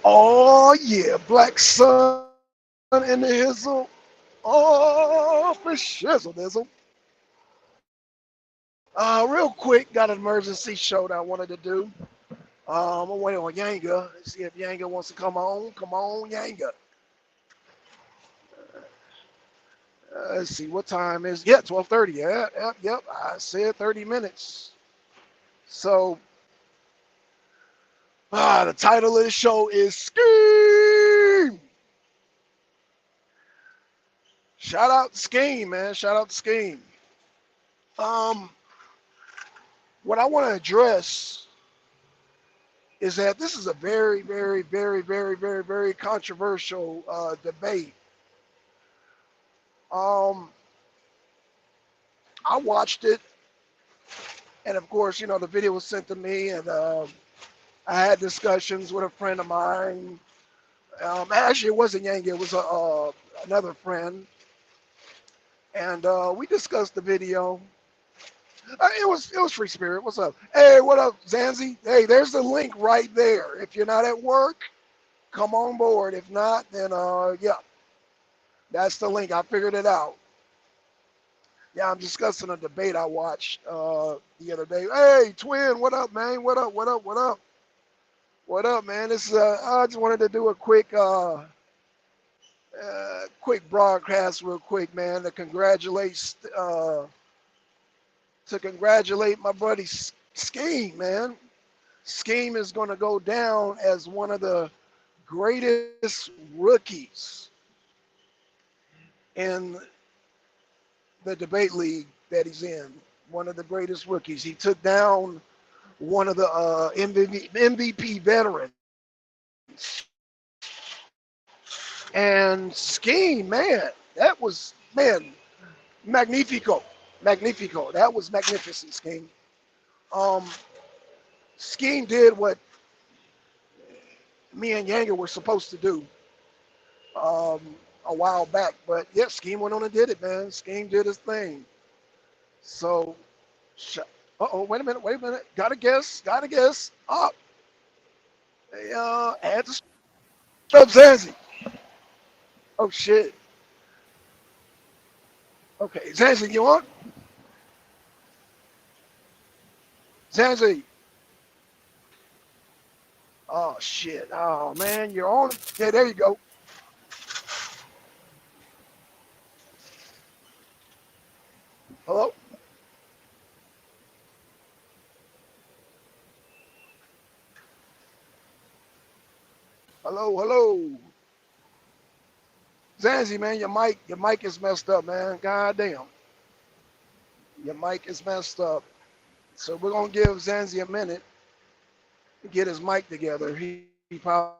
Oh yeah, Black Sun in the hizzle. Oh, for shizzle dizzle. Real quick, got an emergency show that I wanted to do. I'm waiting on Yanga. See if Yanga wants to come on. Come on, Yanga. Let's see what time is. Yeah, 12:30. Yeah, yep, yep. I said 30 minutes. So, the title of the show is Skeeeeem. Shout out to Skeeeem, man. Shout out to Skeeeem. Um, what I want to address is that this is a very, very, very, very, very, very controversial debate. Um, I watched it, and of course, the video was sent to me, and I had discussions with a friend of mine. Actually, it wasn't Yang; it was another friend, and we discussed the video. It was Free Spirit. What's up? Hey, what up, Zanzi? Hey, there's the link right there. If you're not at work, come on board. If not, then yeah, that's the link. I figured it out. Yeah, I'm discussing a debate I watched the other day. Hey, twin, what up, man? What up? What up? What up? What up, man? This is I just wanted to do a quick broadcast, real quick, man, to congratulate my buddy Skeeeem, man. Skeeeem is going to go down as one of the greatest rookies in the debate league that he's in. One of the greatest rookies. He took down one of the MVP veterans. And Skeeeem, man, that was, man, magnifico. Magnifico. That was magnificent, Skeeeem. Um, Skeeeem did what me and Yanga were supposed to do um, a while back. But yeah, Skeeeem went on and did it, man. Skeeeem did his thing. So, wait a minute, wait a minute. Got to guess, got to guess. Up. They had to stop Zanzi. Oh shit. Okay, Zanzi, you on? Zanzi. Oh shit. Oh man, you're on. Yeah, there you go. Hello. Hello. Hello. Zanzi, man, your mic is messed up, man. God damn. Your mic is messed up. So we're gonna give Zanzi a minute to get his mic together. He probably,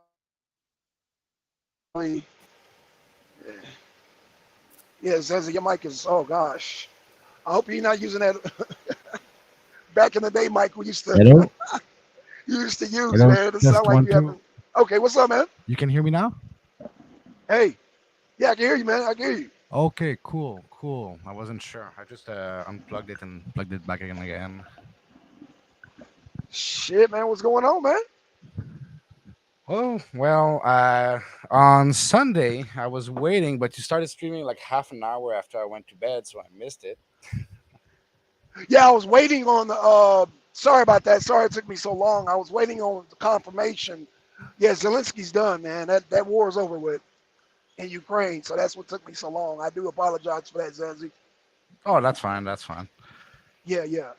yeah, Zanzi, your mic is. Oh gosh. I hope you're not using that back in the day mic we used to Hello? you used to use, Hello? man. It sounds Just like one, you two. having. Okay, what's up, man? You can hear me now? Hey, yeah, I can hear you, man. I can hear you. Okay, cool, cool. I wasn't sure. I just unplugged it and plugged it back in again. Shit, man, what's going on, man? Oh, well, on Sunday, I was waiting, but you started streaming like half an hour after I went to bed, so I missed it. Yeah, I was waiting on the. Sorry about that. Sorry it took me so long. I was waiting on the confirmation. Yeah, Zelensky's done, man. That war is over with in Ukraine. So that's what took me so long. I do apologize for that, Zanzi. Oh, that's fine, that's fine. Yeah, yeah.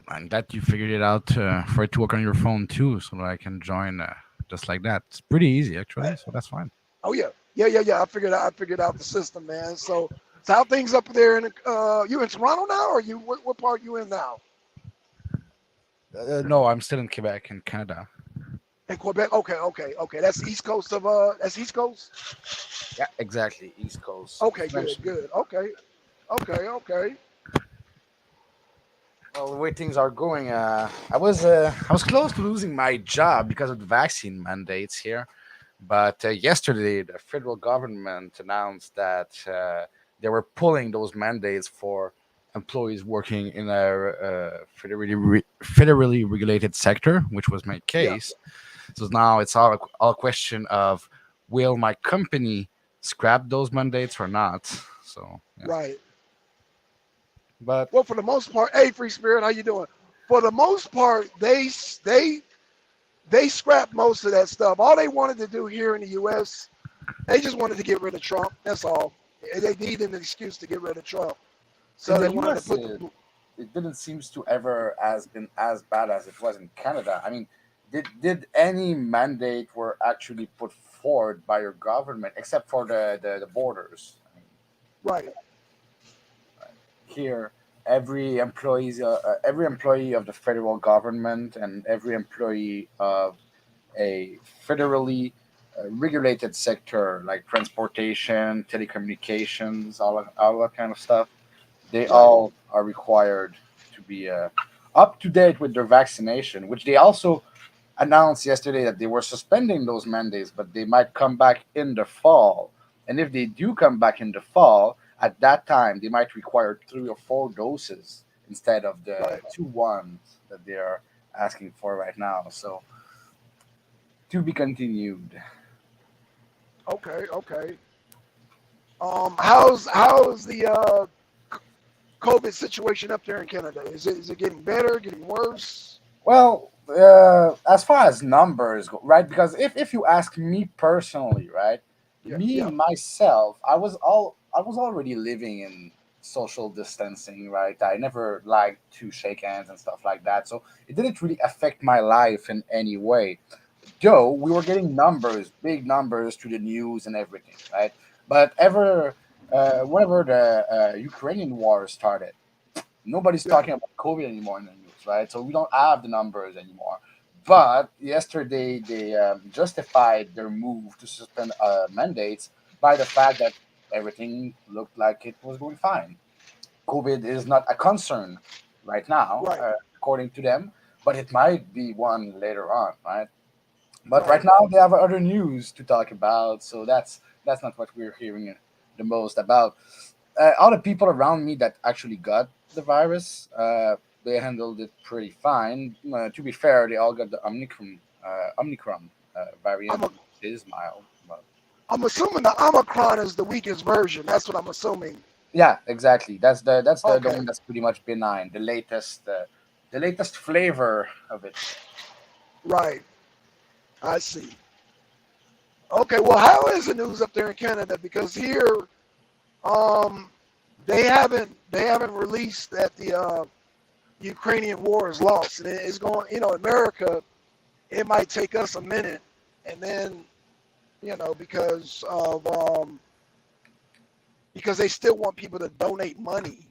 And that you figured it out for it to work on your phone too, so that I can join just like that. It's pretty easy, actually, so that's fine. Oh yeah, yeah, yeah, yeah. I figured out the system, man. So how things up there in you in Toronto now, or you what part you in now? No, I'm still in Quebec, in Canada. In Quebec. Okay, okay, okay. That's east coast of that's east coast. Yeah, exactly. East Coast. Okay, good, Eventually. good. Okay, okay, okay. Well, the way things are going, I was close to losing my job because of the vaccine mandates here, but yesterday the federal government announced that they were pulling those mandates for employees working in a federally regulated sector, which was my Yeah, case. So now it's all a question of will my company scrap those mandates or not. So yeah, right. but Well, for the most part, hey, Free Spirit, how you doing? For the most part, they scrapped most of that stuff. All they wanted to do here in the U.S., they just wanted to get rid of Trump. That's all. They needed an excuse to get rid of Trump, in so the they wanted to U.S. put the It didn't seems to ever has been as bad as it was in Canada. I mean, did any mandate were actually put forward by your government except for the borders? I mean, right, here every employee of the federal government and every employee of a federally regulated sector like transportation, telecommunications, all that kind of stuff, they right, all are required to be up to date with their vaccination, which they also announced yesterday that they were suspending those mandates, but they might come back in the fall. And if they do come back in the fall, at that time they might require 3 or 4 doses instead of the right. 2 ones that they are asking for right now. So to be continued. Okay, okay. How's the COVID situation up there in Canada? Is it getting better, getting worse? Well, as far as numbers go, right? Because if you ask me personally, right, Yeah, me yeah, myself, I was already living in social distancing, right? I never liked to shake hands and stuff like that, so it didn't really affect my life in any way. Though we were getting numbers, big numbers through the news and everything, right? But whenever the Ukrainian war started, nobody's yeah. talking about COVID anymore in the news, right? So we don't have the numbers anymore. But yesterday they justified their move to suspend mandates by the fact that everything looked like it was going fine. COVID is not a concern right now, Right, according to them, but it might be one later on, right? But right right. now they have other news to talk about, so that's not what we're hearing the most about. All the people around me that actually got the virus, they handled it pretty fine. To be fair, they all got the Omicron I'm variant, a, which is mild. But I'm assuming the Omicron is the weakest version. That's what I'm assuming. yeah, exactly. That's the Okay, one that's pretty much benign. The latest flavor of it. right. I see. Okay, well, how is the news up there in Canada? Because here, um, they haven't released that the Ukrainian war is lost, and it's going. America, it might take us a minute, and then because they still want people to donate money,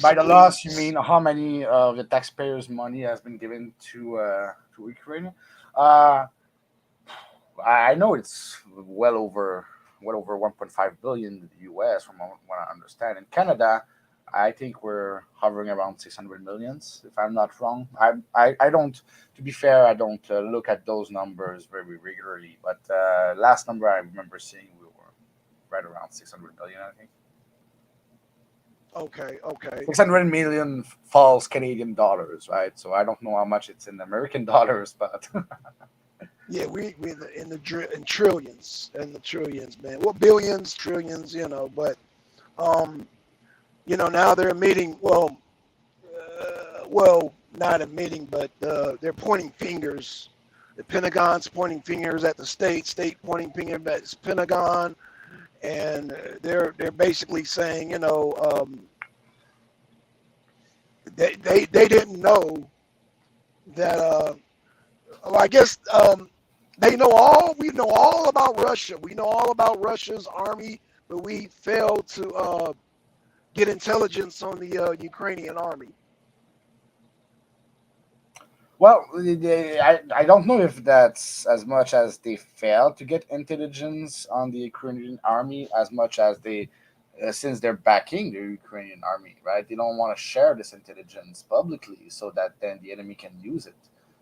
By the basically. loss, you mean how many of the taxpayers' money has been given to Ukraine? Uh, I know it's well over 1.5 billion US from what I understand. In Canada, I think we're hovering around 600 millions, if I'm not wrong. I don't, to be fair, I don't look at those numbers very regularly, but last number I remember seeing, we were right around 600 million, I think. Okay, okay. 600 million false Canadian dollars, right? So I don't know how much it's in American dollars, but Yeah, we in trillions and the trillions, man. Well, billions, trillions, but um, now they're admitting. Well, not admitting, but they're pointing fingers. The Pentagon's pointing fingers at the state pointing fingers at the Pentagon, and they're basically saying, they didn't know that. Well, I guess we know all about Russia. We know all about Russia's army, but we failed to get intelligence on the Ukrainian army. well, I don't know if that's as much as they failed to get intelligence on the Ukrainian army as much as since they're backing the Ukrainian army, right? They don't want to share this intelligence publicly so that then the enemy can use it.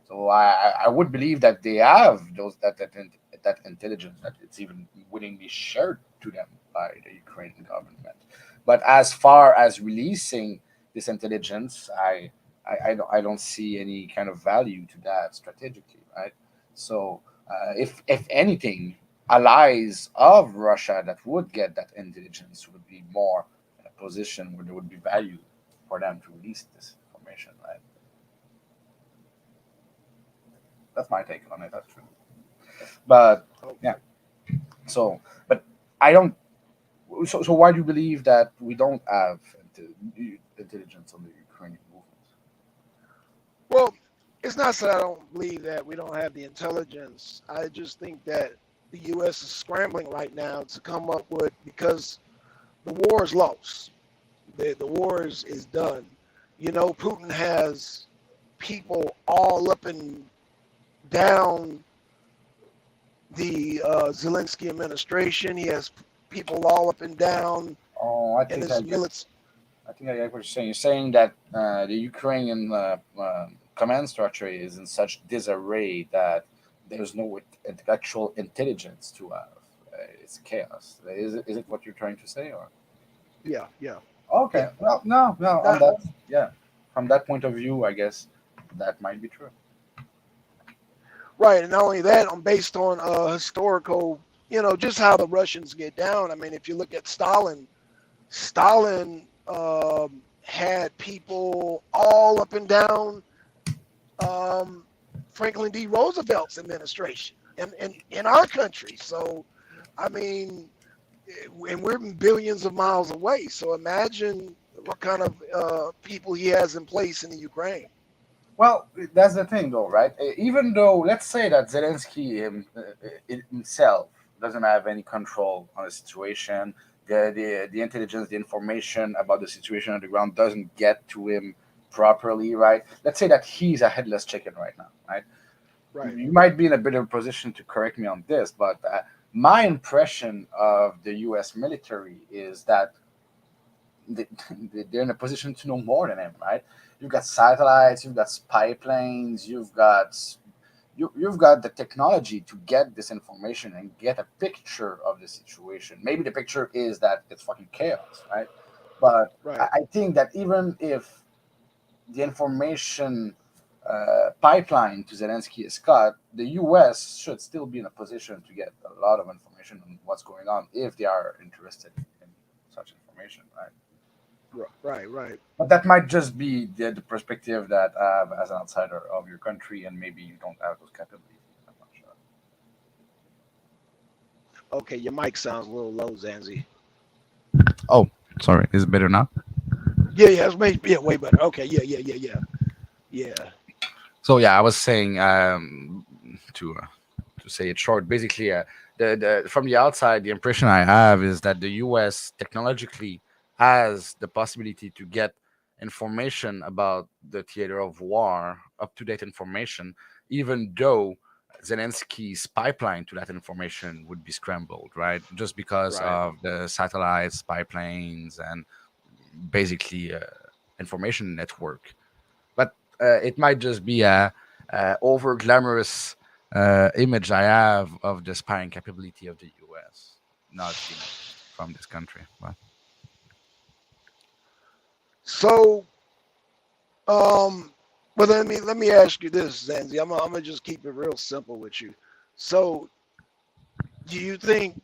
So I would believe that they have that intelligence, that it's even willingly shared to them by the Ukrainian government. But as far as releasing this intelligence, I don't see any kind of value to that strategically, right? So if anything, allies of Russia that would get that intelligence would be more in a position where there would be value for them to release this information, right? That's my take on it. That's true. But yeah, Okay. so but I don't. So why do you believe that we don't have intelligence on the Ukrainian movement? Well, it's not that I don't believe that we don't have the intelligence. I just think that the U.S. is scrambling right now to come up with, because the war is lost. The war is done. Putin has people all up and down the Zelensky administration. He has people all up and down Oh, I in think I his get. military. I think I get what you're saying. You're saying that the Ukrainian command structure is in such disarray that there's no actual intelligence to have. It's chaos. Is it what you're trying to say, or? Yeah, yeah, Okay. yeah. Well, no, no. On Not that, yeah. From that point of view, I guess that might be true. right, and not only that, I'm based on historical. Just how the Russians get down. I mean, if you look at Stalin, Stalin had people all up and down um, Franklin D. Roosevelt's administration in our country. So, I mean, and we're billions of miles away. So imagine what kind of people he has in place in the Ukraine. Well, that's the thing, though, right? Even though, let's say that Zelensky himself doesn't have any control on the situation, the intelligence, the information about the situation on the ground doesn't get to him properly, right? Let's say that he's a headless chicken right now, right? Right, You might be in a better position to correct me on this, but my impression of the U.S. military is that they, they're in a position to know more than him, right? You've got satellites, you've got spy planes, you've got the technology to get this information and get a picture of the situation. Maybe the picture is that it's fucking chaos, right? But I right. I think that even if the information pipeline to Zelensky is cut, the U.S. should still be in a position to get a lot of information on what's going on if they are interested in such information, right? Right, right. But that might just be the perspective that I have as an outsider of your country, and maybe you don't have those capabilities. I'm not sure. Okay, your mic sounds a little low, Zanzi. Oh, sorry. Is it better now? Yeah, yeah, yeah, way better. Okay, yeah, yeah, yeah, yeah, yeah. So yeah, I was saying to say it short. Basically, the from the outside, the impression I have is that the U.S. technologically has the possibility to get information about the theater of war, up to date information, even though Zelensky's pipeline to that information would be scrambled, right? Just because Right. of the satellites, spy planes, and basically information network. But it might just be a over glamorous image I have of the spying capability of the U.S. not being from this country. But So, um, but let me ask you this, Zanzi. I'm gonna just keep it real simple with you. So, do you think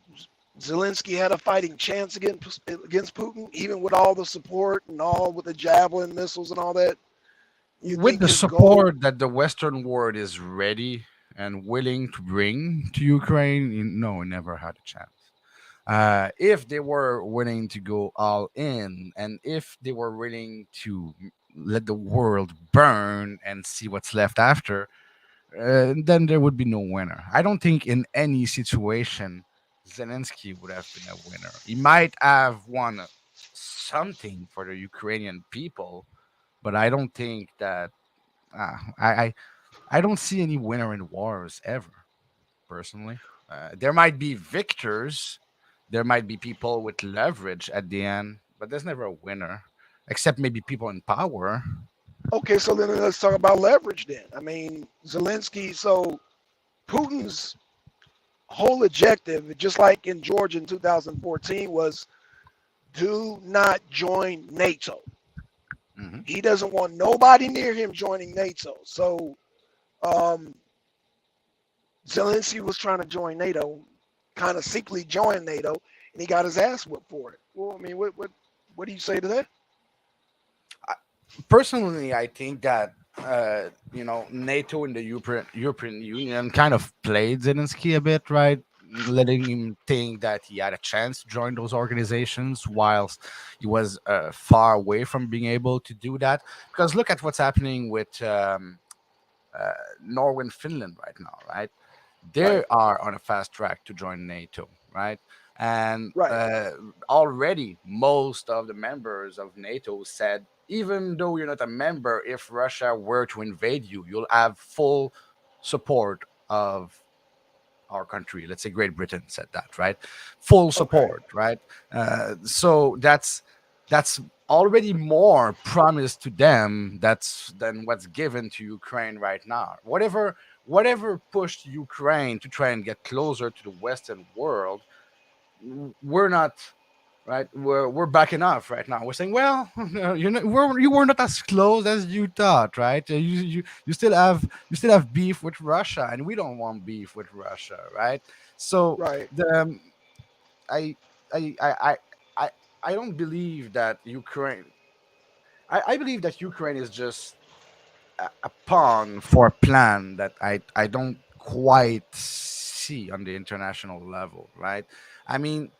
Zelensky had a fighting chance against Putin, even with all the support and all with the javelin missiles and all that? You with think the his goal? support that the Western world is ready and willing to bring to Ukraine, no, we never had a chance. If they were willing to go all in, and if they were willing to let the world burn and see what's left after, then there would be no winner. I don't think in any situation Zelensky would have been a winner. He might have won something for the Ukrainian people, but I don't think that uh, I, I I don't see any winner in wars ever. Personally, there might be victors, there might be people with leverage at the end, but there's never a winner, except maybe people in power. Okay, so then let's talk about leverage. Then I mean Zelensky. So Putin's whole objective, just like in Georgia in 2014, was do not join NATO. Hmm. He doesn't want nobody near him joining NATO. So um, Zelensky was trying to join NATO, kind of secretly join NATO, and he got his ass whipped for it. Well, I mean, what do you say to that? Personally, I think that NATO and the European Union kind of played Zelensky a bit, right? Letting him think that he had a chance to join those organizations whilst he was far away from being able to do that. Because look at what's happening with uh, Norway and Finland right now, right? They Right, are on a fast track to join NATO, right? And right, already most of the members of NATO said, even though you're not a member, if Russia were to invade you, you'll have full support of our country. Let's say Great Britain said that, right? Full okay, support, right? So that's already more promised to them that's than what's given to Ukraine right now. Whatever pushed Ukraine to try and get closer to the Western world, we're not right. We're backing off right now. We're saying, well, you were not as close as you thought, right? You still have beef with Russia, and we don't want beef with Russia, right? So right. the I I I I I I don't believe that Ukraine. I believe that Ukraine is just a pawn for a plan that I don't quite see on the international level, right? I mean,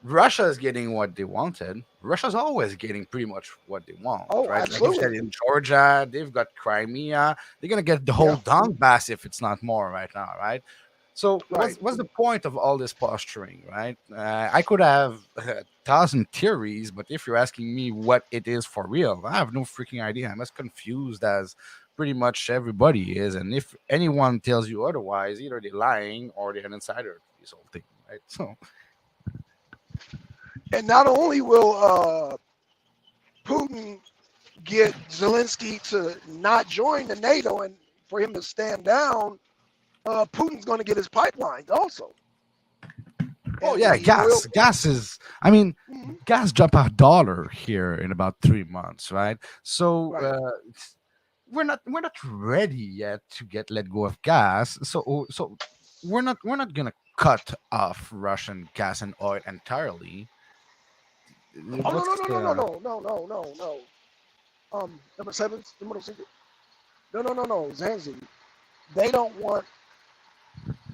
Russia is getting what they wanted. Russia's always getting pretty much what they want, Oh, right? Like you said, absolutely. in Georgia, they've got Crimea. They're gonna get the Yeah, whole Donbass if it's not more right now, right? So right. what's the point of all this posturing, right? I could have a thousand theories, but if you're asking me what it is for real, I have no freaking idea. I'm as confused as pretty much everybody is, and if anyone tells you otherwise, either they're lying or they're an insider to this whole thing, right? So And not only will Putin get Zelensky to not join the NATO and for him to stand down, Putin's going to get his pipelines also, oh and yeah, the oil. gas is. I mean, Mhm. gas jumped $1 here in about 3 months, right? So Right. we're not ready yet to get let go of gas. So we're not gonna cut off Russian gas and oil entirely. Oh no no What's no no no no no no no no. Number seven, number secret. No no no no. Zanzi. They don't want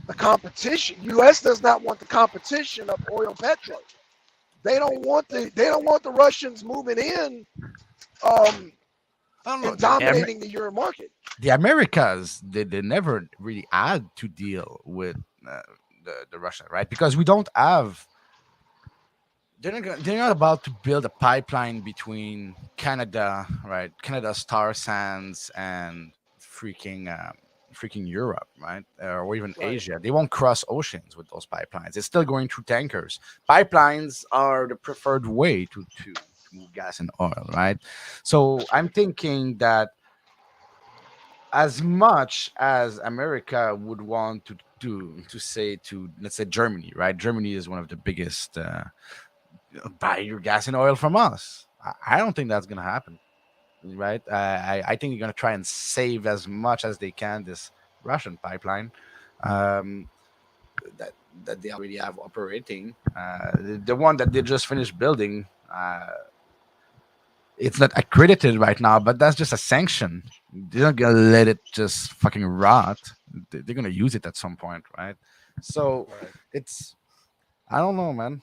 the competition. U.S. does not want the competition of oil petro. They don't want the Russians moving in um, I don't know. and dominating the Euro market. The Americas they never really had to deal with uh, the Russia, right? Because we don't have. They're not about to build a pipeline between Canada, right? Canada's tar sands and freaking freaking Europe, right? Or even Right. Asia. They won't cross oceans with those pipelines. It's still going through tankers. Pipelines are the preferred way to move gas and oil, right? So I'm thinking that as much as America would want to say to, let's say, Germany, right? Germany is one of the biggest buy your gas and oil from us. I don't think that's gonna happen, right? I think they're gonna try and save as much as they can this Russian pipeline um, that that they already have operating. The one that they just finished building. It's not accredited right now, but that's just a sanction. They're not gonna let it just fucking rot. They're gonna use it at some point, right? So Right. it's I don't know, man.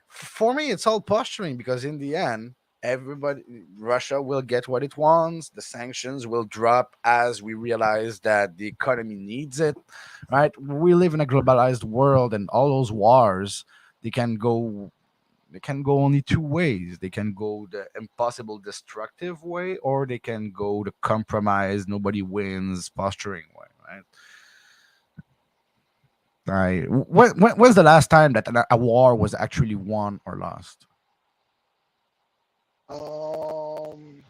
For me, it's all posturing because in the end, everybody, Russia will get what it wants. The sanctions will drop as we realize that the economy needs it, right? We live in a globalized world, and all those wars, they can go. They can go only two ways. They can go the impossible destructive way, or they can go the compromise, nobody wins, posturing way, right? Right. When's the last time that a war was actually won or lost? Um,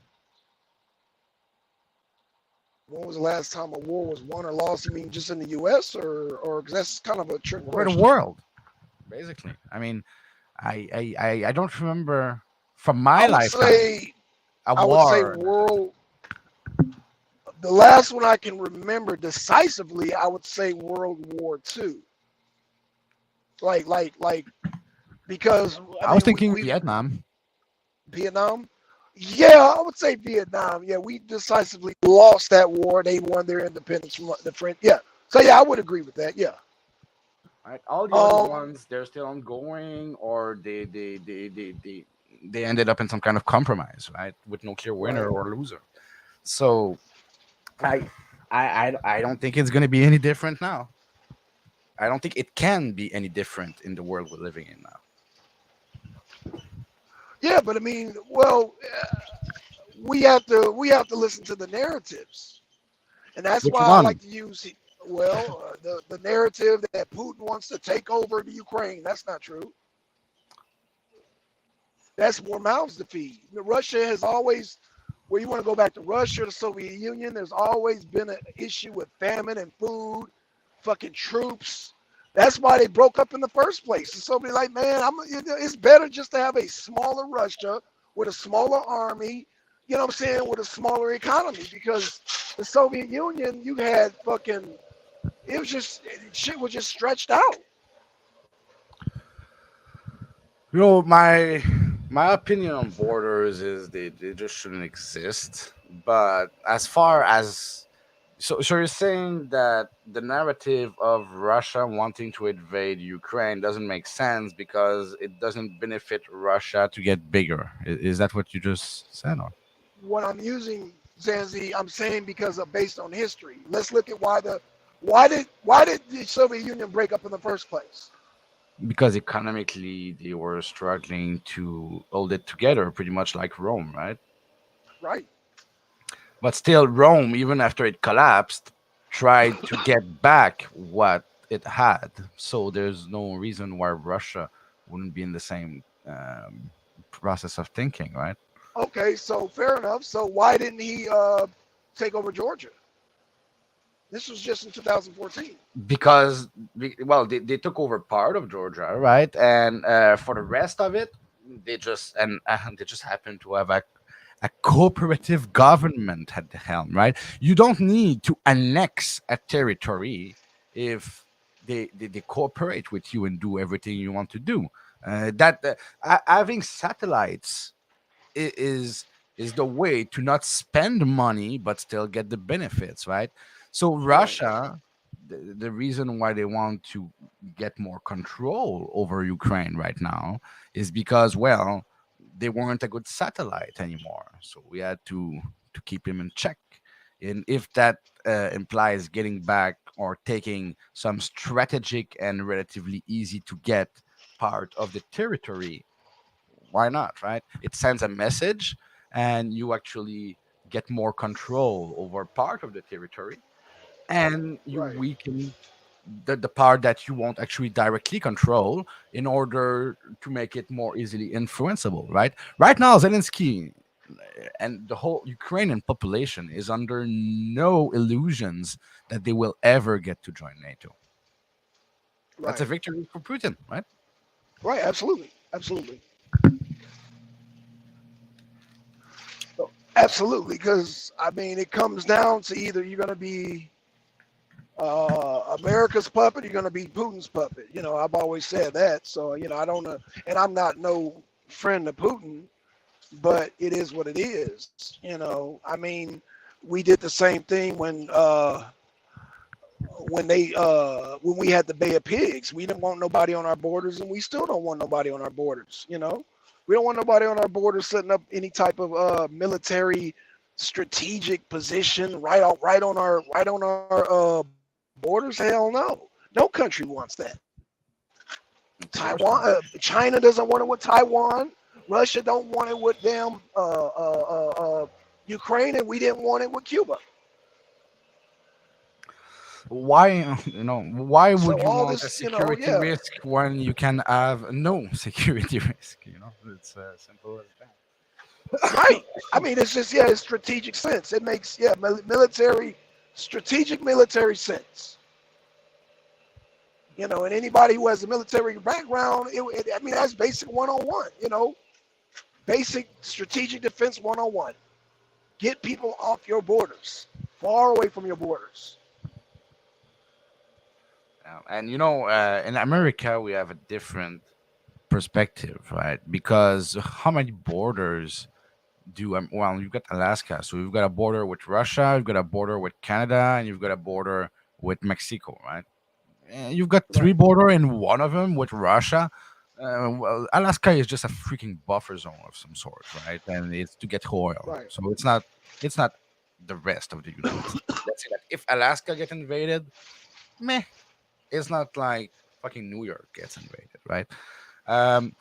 when was the last time a war was won or lost? You mean just in the U.S. or because that's kind of a trick For the question. world, basically. I mean, I don't remember from my I would lifetime say a I would say war. world. The last one I can remember decisively, I would say World War II. Like because I I was mean thinking we Vietnam. Vietnam. Yeah, I would say Vietnam. Yeah, we decisively lost that war. They won their independence from the French. Yeah. So yeah, I would agree with that. Yeah. Right? All the other Um. ones, they're still ongoing, or they ended up in some kind of compromise, right, with no clear winner Right. or loser. So I I don't think it's going to be any different now. I don't think it can be any different in the world we're living in now. Yeah, but I mean, well, we have to listen to the narratives, and that's Which why I one? like to use the narrative that Putin wants to take over the Ukraine. That's not true. That's more mouths to feed. Russia has always, where you want to go back to Russia, the Soviet Union, there's always been an issue with famine and food, fucking troops. That's why they broke up in the first place. And so be like, man, it's better just to have a smaller Russia with a smaller army, you know what I'm saying, with a smaller economy. Because the Soviet Union, you had fucking, it was just, shit was just stretched out. My opinion on borders is they just shouldn't exist. But as far as so you're saying that the narrative of Russia wanting to invade Ukraine doesn't make sense because it doesn't benefit Russia to get bigger. Is that what you just said? Or What I'm using, Zanzi, I'm saying because of based on history. Let's look at why did the Soviet Union break up in the first place? because economically they were struggling to hold it together, pretty much like Rome, right? Right, But still, Rome, even after it collapsed, tried to get back what it had. So there's no reason why Russia wouldn't be in the same process of thinking, right? okay, so fair enough. So why didn't he take over Georgia? This was just in 2014. Because, well, they took over part of Georgia, right? And for the rest of it, they just happened to have a cooperative government at the helm, right? You don't need to annex a territory if they cooperate with you and do everything you want to do. Having satellites is the way to not spend money but still get the benefits, right? So Right, Russia, the reason why they want to get more control over Ukraine right now is because, well, they weren't a good satellite anymore, so we had to keep him in check. And if that implies getting back or taking some strategic and relatively easy to get part of the territory, why not, right? It sends a message, and you actually get more control over part of the territory, and you right, weaken the part that you won't actually directly control in order to make it more easily influenceable, right? Right now, Zelensky and the whole Ukrainian population is under no illusions that they will ever get to join NATO. That's a right, victory for Putin, right? right. Absolutely, absolutely, absolutely. Because I mean, it comes down to either you're going to be America's puppet, you're going to be Putin's puppet. I've always said that. So I don't know, and I'm not no friend of Putin, but it is what it is. I mean, we did the same thing when we had the Bay of Pigs. We didn't want nobody on our borders, and we still don't want nobody on our borders. We don't want nobody on our borders setting up any type of military strategic position right on our borders. Hell no, no country wants that. Of course Taiwan, not. China doesn't want it with Taiwan. Russia don't want it with them. Ukraine, and we didn't want it with Cuba. Why would So you all want a this, security yeah, risk when you can have no security risk? It's simple as that. right. I mean, it's just it's strategic sense. It makes military strategic military sense. And anybody who has a military background, I mean, that's basic 101. Basic strategic defense 101. Get people off your borders, far away from your borders. And in America we have a different perspective, right? Because how many borders do well, you've got Alaska, so you've got a border with Russia, you've got a border with Canada, and you've got a border with Mexico, right? You've got three Right, border, and one of them with Russia. Well, Alaska is just a freaking buffer zone of some sort, right? And it's to get oil, right, so it's not the rest of the United States. Let's say that if Alaska get invaded, meh, it's not like fucking New York gets invaded, right? Um,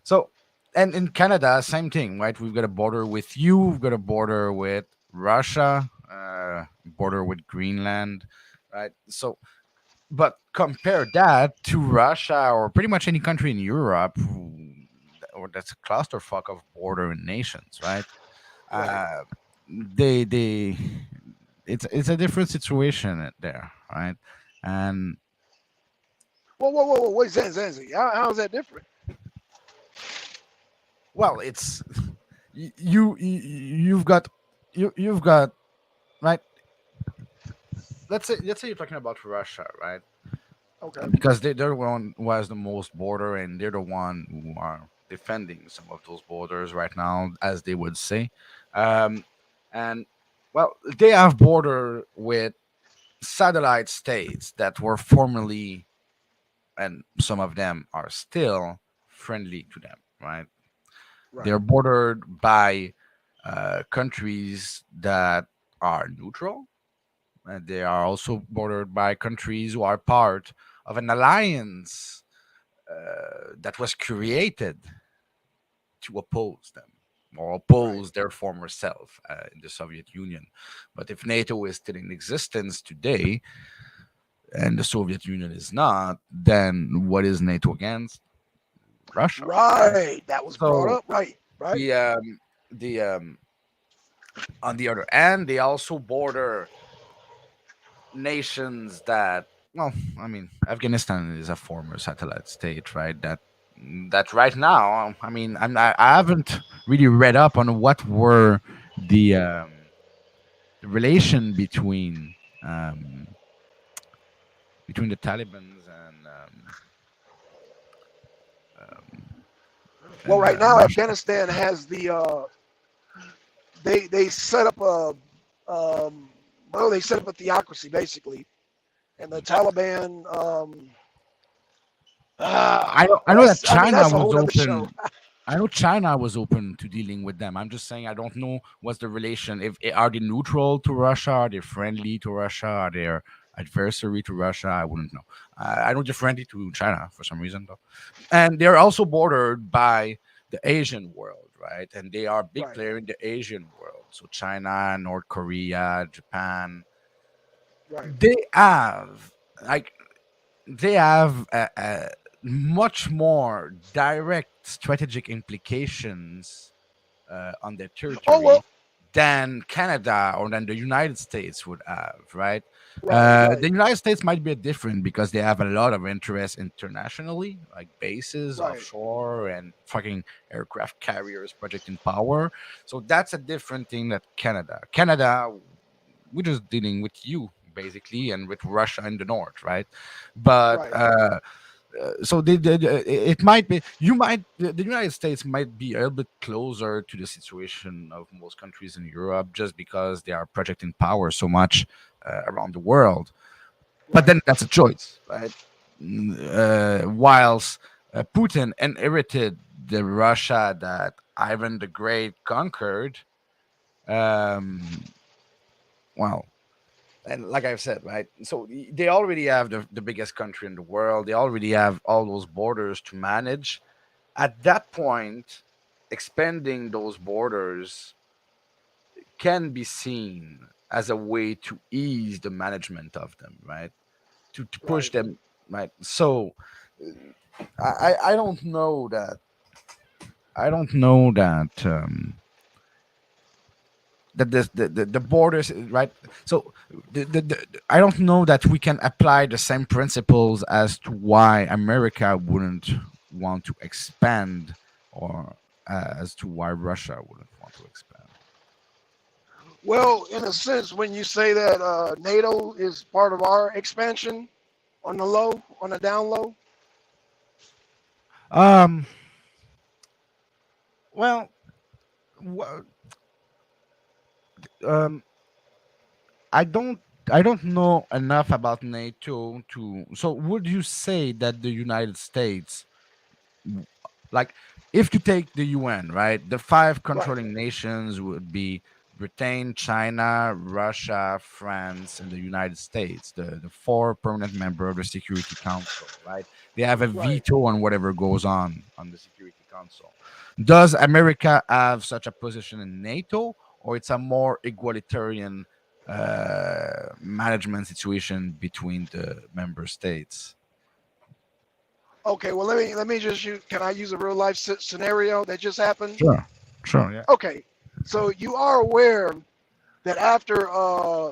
so, and in Canada, same thing, right? We've got a border with you, we've got a border with Russia, border with Greenland, right? So, but compare that to Russia or pretty much any country in Europe, or that's a clusterfuck of border nations, right? right. Uh, they, it's a different situation there, right? And Whoa. Wait, Zanzi. How is that different? well, it's you've got you've got right. Let's say you're talking about Russia, right? Okay. Because they're the one who has the most border, and they're the one who are defending some of those borders right now, as they would say. Um, and well, they have border with satellite states that were formerly, and some of them are still friendly to them, right? They're Right. bordered by countries that are neutral, and they are also bordered by countries who are part of an alliance that was created to oppose them or Right. oppose their former self in the Soviet Union. But if NATO is still in existence today and the Soviet Union is not, then what is NATO against? Russia, right? Right. That was brought So up. Right. Right. the the on the other end, they also border nations that, well, I mean, Afghanistan is a former satellite state, right? That right now, I mean, I haven't really read up on what were the relation um, between the Taliban's um, Well, right and now Russia. Afghanistan has they set up they set up a theocracy basically, and the Taliban. I know that I mean China that's a was whole other show. open. I know China was open to dealing with them. I'm just saying I don't know what's the relation. If are they neutral to Russia? Are they friendly to Russia? Are they adversary to Russia? I wouldn't know. I know they're friendly to China for some reason though, and they're also bordered by the Asian world, right? And they are a big Right. player in the Asian world. So China, North Korea, Japan, Right. they have like they have much more direct strategic implications on their Oh well. territory than Canada or than the United States would have, right? Right. The Right. United States might be different because they have a lot of interest internationally, like bases Right. offshore and fucking aircraft carriers projecting power. So that's a different thing that Canada. Canada, we're just dealing with you basically and with Russia in the north, right? But Right. so it might be the United States might be a little bit closer to the situation of most countries in Europe just because they are projecting power so much around the world. But Right. then that's a choice, right? Whilst Putin inherited the Russia that Ivan the Great conquered, um, well, and like I've said, right? So they already have the biggest country in the world. They already have all those borders to manage. At that point, expanding those borders can be seen as a way to ease the management of them, right? To push Right. them, right? So I don't know that that the borders, right? So I don't know that we can apply the same principles as to why America wouldn't want to expand, or as to why Russia wouldn't want to expand. Well, in a sense, when you say that NATO is part of our expansion on the low, on the down low, um well, wha- um I don't I don't know enough about NATO to. So would you say that the United States, w- like, if you take the UN, right, the five right, controlling nations would be Britain, China, Russia, France, and the United States, the four permanent member of the Security Council, right? They have a right. veto on whatever goes on the Security Council. Does America have such a position in NATO, or it's a more egalitarian management situation between the member states? Okay, well let me just use. Can I use a real life scenario that just happened? Sure, sure, yeah. Okay, so you are aware that after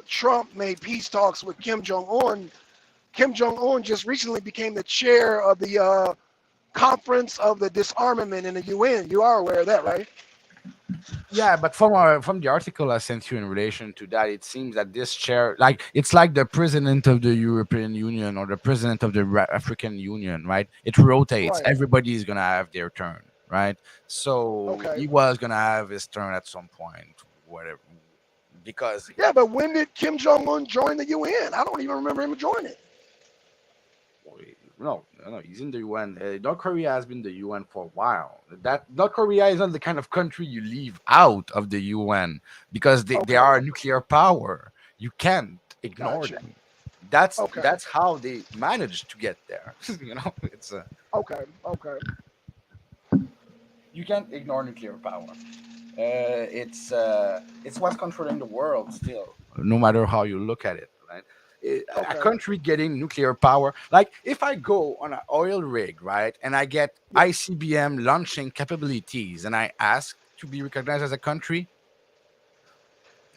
Trump made peace talks with Kim Jong Un just recently became the chair of the conference of the disarmament in the UN. You are aware of that, right? Yeah, but from the article I sent you in relation to that, it seems that this chair, like, it's like the president of the European Union or the president of the African Union, right? It rotates. Right. Everybody is gonna have their turn, right? So Okay. he was gonna have his turn at some point, whatever, because Yeah, but when did Kim Jong Un join the UN? I don't even remember him joining. no, he's in the UN. North Korea has been the UN for a while. That North Korea is not the kind of country you leave out of the UN because they Okay. are a nuclear power. You can't ignore Gotcha. them. That's Okay. that's how they managed to get there. It's Okay. Okay. you can't ignore nuclear power. It's what's controlling the world still, no matter how you look at it, right? A Okay. country getting nuclear power, like if I go on an oil rig, right, and I get Yeah. ICBM launching capabilities, and I ask to be recognized as a country,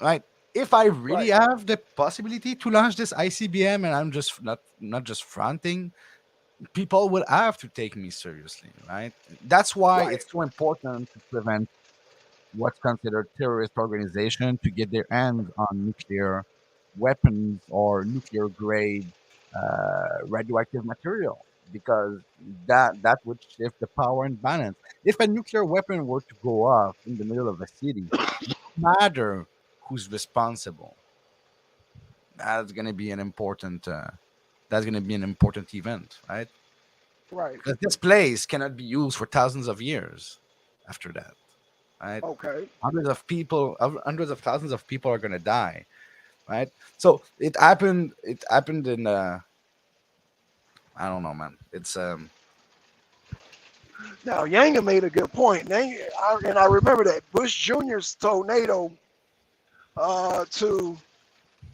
right? If I really Right. have the possibility to launch this ICBM, and I'm just not just fronting, people will have to take me seriously, right? That's why Right. it's so important to prevent what's considered terrorist organization to get their hands on nuclear weapons or nuclear grade radioactive material, because that would shift the power and balance. If a nuclear weapon were to go off in the middle of a city, no matter who's responsible, that's going to be an important that's going to be an important event, right? Right. Because this place cannot be used for thousands of years after that, right? Okay. Hundreds of thousands of people are gonna die, right? So it happened in I don't know, man. It's Now Yanga made a good point. And I remember that Bush Jr. told NATO to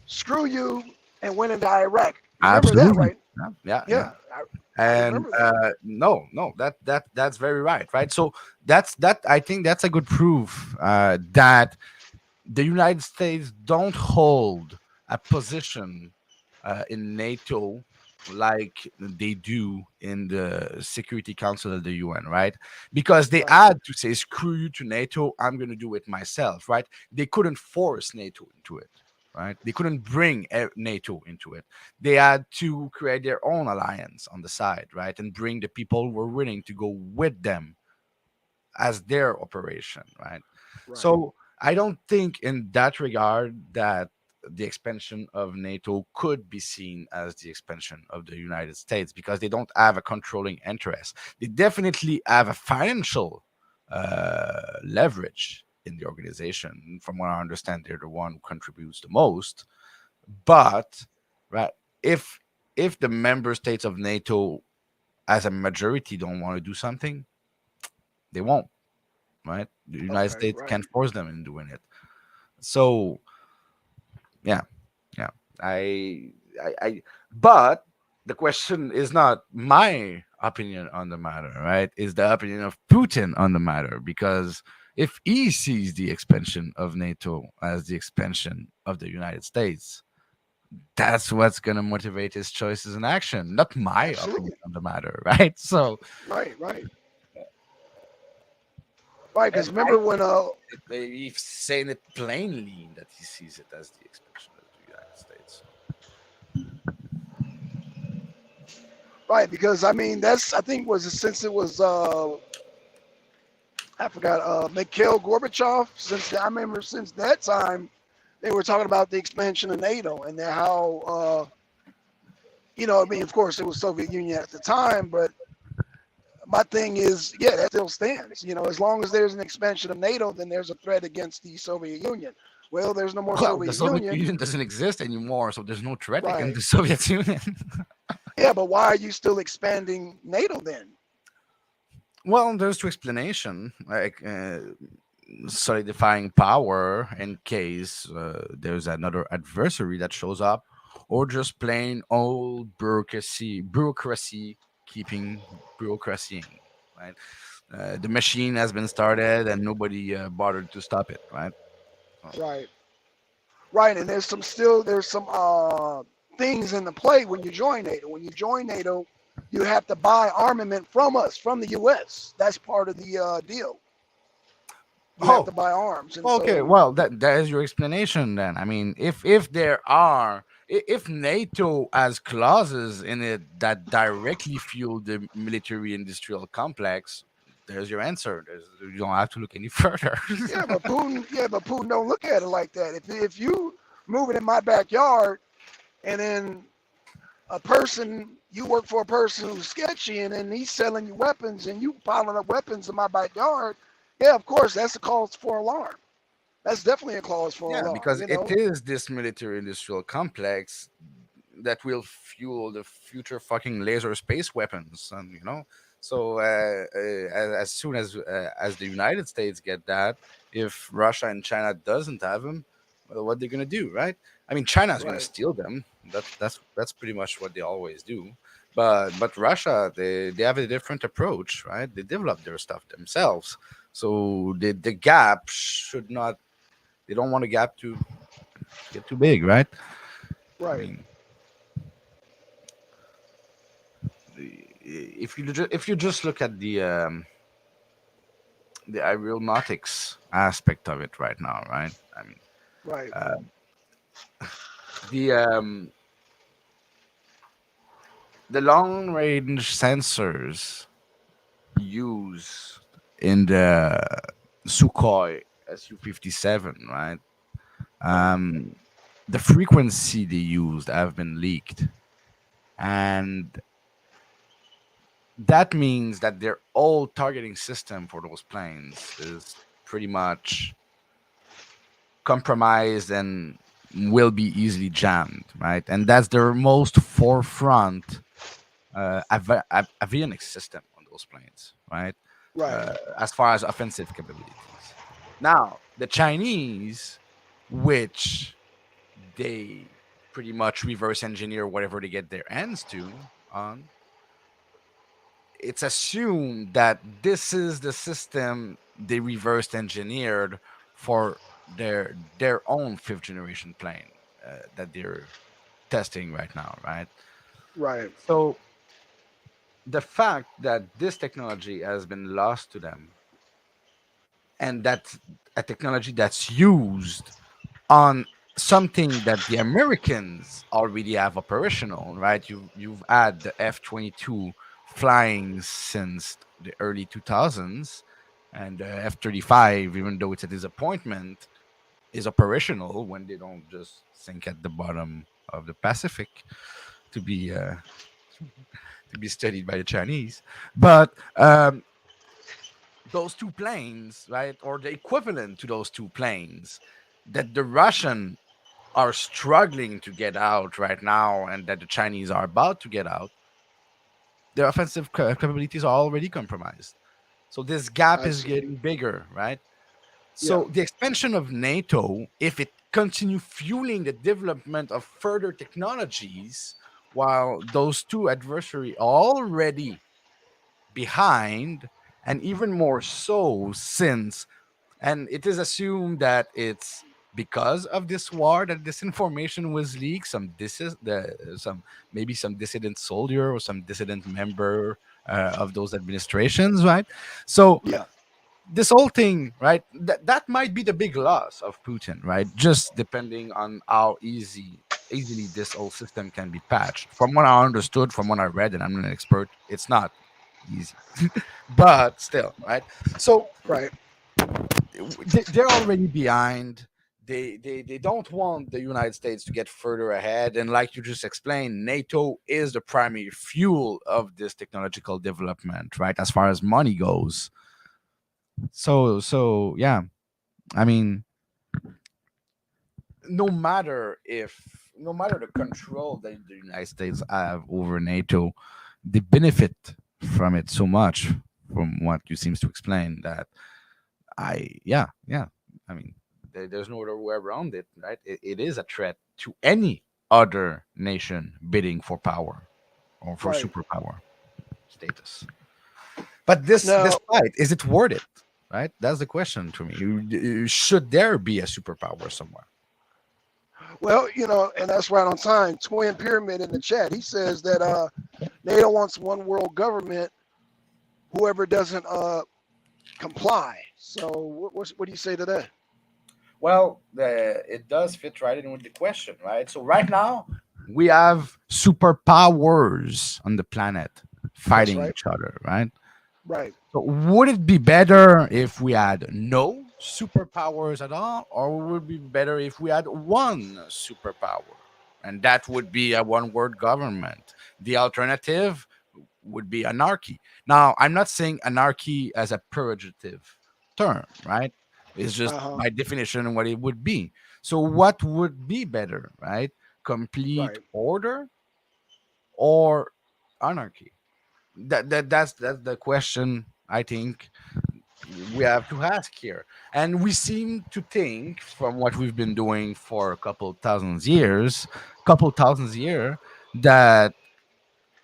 screw you and went into Iraq. You remember that, absolutely. right? Yeah, yeah, yeah. Yeah, I And remember that. no, that's very right. So I think that's a good proof that the United States don't hold a position in NATO like they do in the Security Council of the UN, right? Because they Right. had to say, screw you to NATO, I'm going to do it myself, right? They couldn't force NATO into it, right? They couldn't bring NATO into it. They had to create their own alliance on the side, right? And bring the people who were willing to go with them as their operation, right? Right. So I don't think in that regard that the expansion of NATO could be seen as the expansion of the United States, because they don't have a controlling interest. They definitely have a financial leverage in the organization. From what I understand, they're the one who contributes the most. But right, if if the member states of NATO as a majority don't want to do something, they won't, right? The United Okay. States Right. can't force them in doing it. So yeah, yeah. But the question is not my opinion on the matter, right? Is the opinion of Putin on the matter, because if he sees the expansion of NATO as the expansion of the United States, that's what's going to motivate his choices and action, not my opinion Absolutely. on the matter, right? So, Right, right, right. and Because remember when he's saying it plainly that he sees it as the expansion of the United States. right, because I mean that's I think was since it was I forgot Mikhail Gorbachev. I remember since that time they were talking about the expansion of NATO and how I mean of course it was Soviet Union at the time, but my thing is yeah that still stands. As long as there's an expansion of NATO, then there's a threat against the Soviet Union. Well, there's no more Well, the Soviet Soviet Union, Union doesn't exist anymore, so there's no threat against right? the Soviet Union. Yeah, but why are you still expanding NATO then? Well, there's two explanation, like solidifying power in case there's another adversary that shows up, or just plain old bureaucracy keeping bureaucracying, right? The machine has been started and nobody bothered to stop it, right? So, Right, right, and there's some things in the play when you join NATO. When you join NATO, you have to buy armament from us, from the U.S. That's part of the deal. You have oh, to buy arms, and okay, so well, that is your explanation then. I mean, if there are if NATO has clauses in it that directly fuel the military industrial complex, there's your answer. You don't have to look any further. yeah, but Putin don't look at it like that. If you move it in my backyard, and then you work for a person who's sketchy, and then he's selling you weapons, and you piling up weapons in my backyard, yeah, of course, that's a cause for alarm. That's definitely a cause for Yeah, alarm. because it is this military industrial complex that will fuel the future fucking laser space weapons, and so as soon as the United States get that, if Russia and China doesn't have them, well, what they're gonna do, right? I mean, China is gonna Right, steal them. That's pretty much what they always do. But Russia, they have a different approach, right? They develop their stuff themselves, so the gap should not. They don't want a gap to get too big, right? I right, mean, if you just look at the aeronautics aspect of it right now, right? I mean, right, uh, the the long range sensors used in the Sukhoi Su-57, right? right, Um, the frequency they used have been leaked, and that means that their old targeting system for those planes is pretty much compromised and will be easily jammed, right? And that's their most forefront avionics system on those planes, right? right, As far as offensive capabilities. Now, the Chinese, which they pretty much reverse engineer whatever they get their hands to on, it's assumed that this is the system they reversed engineered for their own fifth generation plane that they're testing right now, right? right, So the fact that this technology has been lost to them, and that's a technology that's used on something that the Americans already have operational, right? You've had the F-22 flying since the early 2000s, and the F-35, even though it's a disappointment, is operational when they don't just sink at the bottom of the Pacific to be studied by the Chinese. But those two planes, right, or the equivalent to those two planes, that the Russian are struggling to get out right now and that the Chinese are about to get out, their offensive capabilities are already compromised. So this gap I is see. getting bigger, right? Yeah, So the expansion of NATO, if it continue fueling the development of further technologies, while those two adversary are already behind, and even more so since and it is assumed that it's because of this war that this information was leaked. Some maybe some dissident soldier or some dissident member of those administrations, right? So Yeah. this whole thing, right? That might be the big loss of Putin, right? Just depending on how easily this whole system can be patched. From what I understood, from what I read, and I'm not an expert, it's not easy, but still, right? So Right. they're already behind. They don't want the United States to get further ahead, and like you just explained, NATO is the primary fuel of this technological development, right? As far as money goes. So yeah, I mean, no matter the control that the United States have over NATO, they benefit from it so much. From what you seems to explain, that yeah, I mean, there's no other way around it, right? It is a threat to any other nation bidding for power or for Right. superpower status. But this Now, fight, is it worth it? Right? That's the question to me. Should there be a superpower somewhere? well, and that's right on time. Twin Pyramid in the chat. He says that NATO wants one world government. Whoever doesn't comply. So, what do you say to that? Well, it does fit right in with the question, right? So right now, We have superpowers on the planet That's fighting right. each other, right? Right. So would it be better if we had no superpowers at all, or would it be better if we had one superpower? And that would be a one world government. The alternative would be anarchy. Now, I'm not saying anarchy as a pejorative term, right? It's just Uh huh. by definition what it would be. So, what would be better, right? Complete Right. order or anarchy? That's the question I think we have to ask here. And we seem to think, from what we've been doing for a couple thousands year, that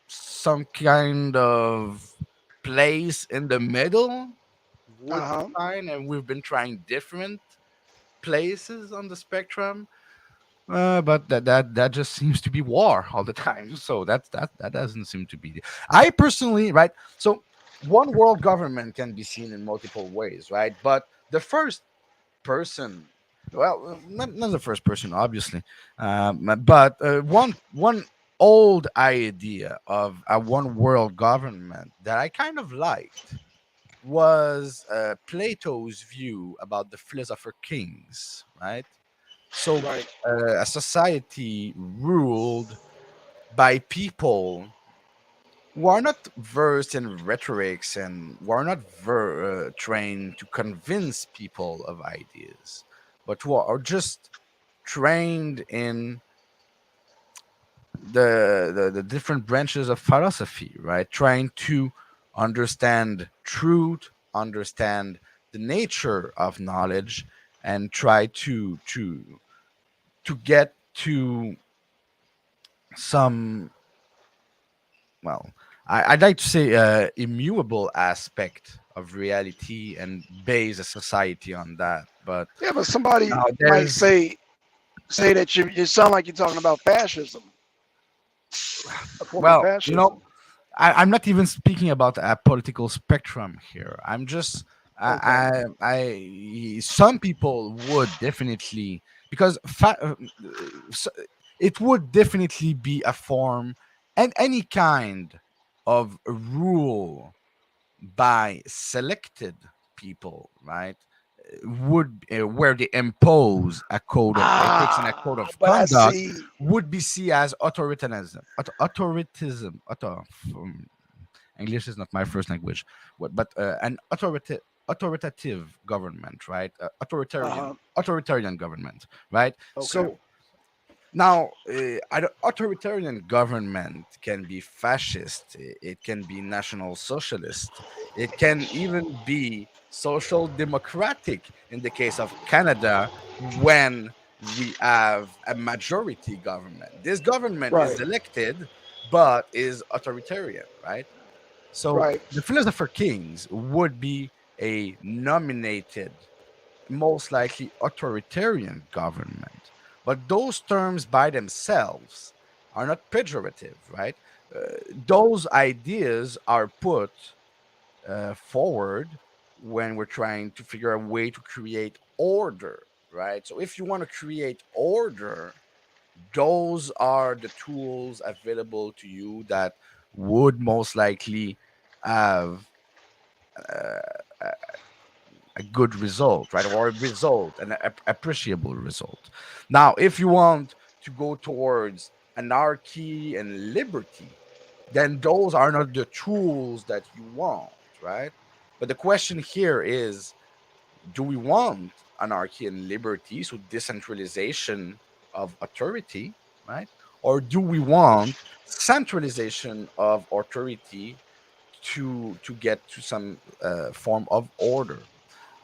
some kind of place in the middle Uh would be huh. fine, and we've been trying different places on the spectrum. But that just seems to be war all the time. So that doesn't seem to be. I personally, right? So one world government can be seen in multiple ways, right? But the first person, well, not the first person, obviously, but one old idea of a one world government that I kind of liked was Plato's view about the philosopher kings, right? So, Right. a society ruled by people who are not versed in rhetorics and who are not trained to convince people of ideas, but who are just trained in the different branches of philosophy, right? Trying to understand truth, understand the nature of knowledge, and try to get to some, well, I'd like to say immutable aspect of reality and base a society on that. But Yeah, but somebody now might there's, say that you sound like you're talking about fascism, a form of well, fascism. I'm not even speaking about a political spectrum here. I'm just Okay. some people would definitely, because it would definitely be a form and any kind of rule by selected people, right? Would where they impose a code of ethics and a code Ah, of but I conduct see. would be seen as authoritarianism. English is not my first language, but an authoritative government, right? Uh huh. Authoritarian government, right? Okay. So now, an authoritarian government can be fascist, it can be national socialist, it can even be social democratic in the case of Canada when we have a majority government. This government Right. is elected but is authoritarian, right? So Right. the philosopher kings would be a nominated most likely authoritarian government. But those terms by themselves are not pejorative, right? Those ideas are put forward when we're trying to figure out a way to create order, right? So if you want to create order, those are the tools available to you that would most likely have a good result, right? Or a result, an appreciable result. Now, if you want to go towards anarchy and liberty, then those are not the tools that you want, right? But the question here is, do we want anarchy and liberty, so decentralization of authority, right? Or do we want centralization of authority to get to some form of order?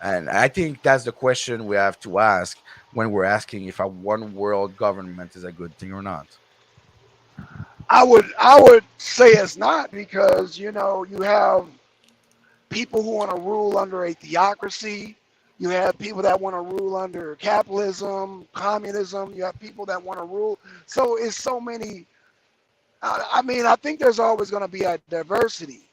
And I think that's the question we have to ask when we're asking if a one world government is a good thing or not. I would say it's not because you have people who want to rule under a theocracy. You have people that want to rule under capitalism, communism. You have people that want to rule. So it's so many. I mean, I think there's always going to be a diversity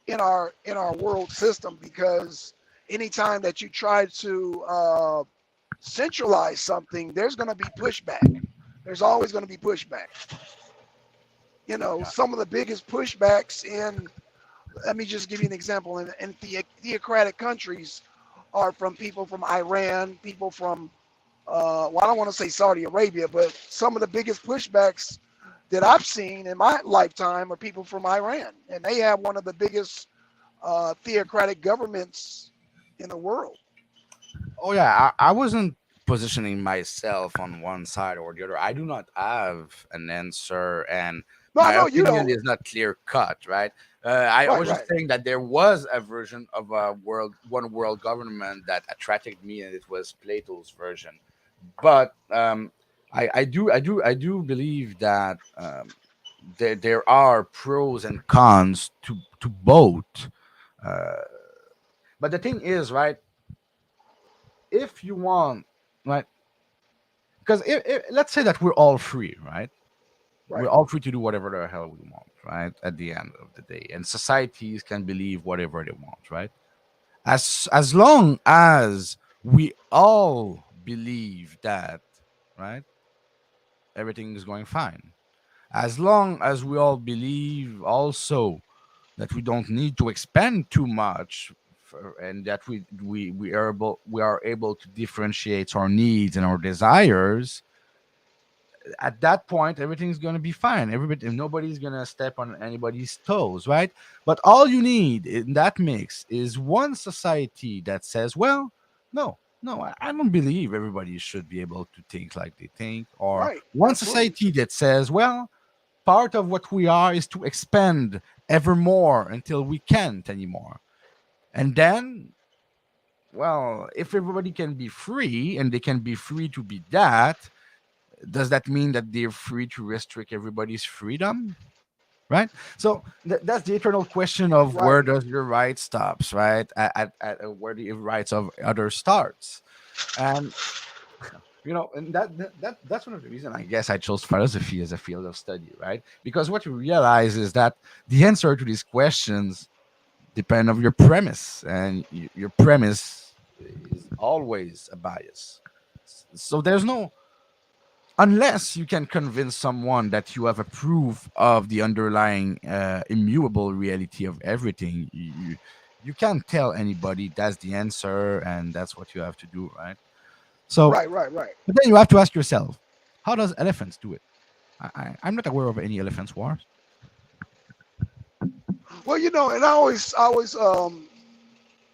in our world system because anytime that you try to centralize something, there's going to be pushback. There's always going to be pushback. Yeah. Some of the biggest pushbacks in, let me just give you an example, in theocratic countries are from people from Iran, people from, well, I don't want to say Saudi Arabia, but some of the biggest pushbacks that I've seen in my lifetime are people from Iran, and they have one of the biggest theocratic governments in the world. Oh yeah, I wasn't positioning myself on one side or the other. I do not have an answer, and No, I my know you opinion don't. is not clear cut, right? I Right, was just right. saying that there was a version of a one world government that attracted me, and it was Plato's version. But I do believe that there are pros and cons to both. Uh, but the thing is, right? If you want, right? Because let's say that we're all free, right? We're Right. all free to do whatever the hell we want, right? At the end of the day, and societies can believe whatever they want, right? As long as we all believe that, right, everything is going fine. As long as we all believe also that we don't need to expend too much and that we are able to differentiate our needs and our desires, at that point everything's going to be fine. Everybody, nobody's going to step on anybody's toes, right? But all you need in that mix is one society that says, well, no, I don't believe everybody should be able to think like they think, or Right. one Absolutely. society that says, well, part of what we are is to expend ever more until we can't anymore. And then, well, if everybody can be free and they can be free to be that, does that mean that they're free to restrict everybody's freedom? Right. So that's the eternal question of where Right. does your right stops, right? At where the rights of others starts. And and that's one of the reasons I guess I chose philosophy as a field of study, right? Because what you realize is that the answer to these questions depend on your premise, and your premise is always a bias. So there's no, unless you can convince someone that you have a proof of the underlying immutable reality of everything, you can't tell anybody that's the answer and that's what you have to do, right? So, Right. Right. Right. but then you have to ask yourself, how does elephants do it? I'm not aware of any elephants wars. Well, and I always,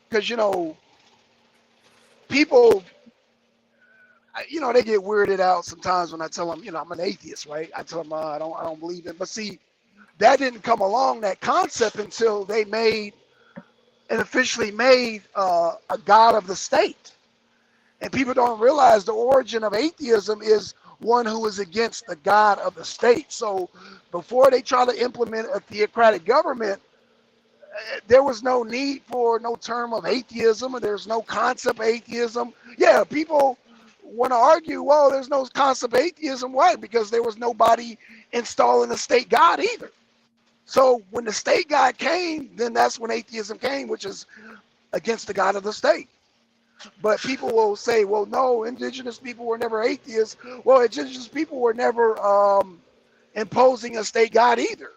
because people, they get weirded out sometimes when I tell them, I'm an atheist, right? I tell them I don't believe in. But see, that didn't come along, that concept, until they made and officially made a god of the state. And people don't realize the origin of atheism is one who is against the God of the state. So before they try to implement a theocratic government, there was no need for no term of atheism, or there's no concept of atheism. Yeah, people want to argue, well, there's no concept of atheism. Why? Because there was nobody installing a state God either. So when the state God came, then that's when atheism came, which is against the God of the state. But people will say, well, no, indigenous people were never atheists. Well, indigenous people were never imposing a state God either.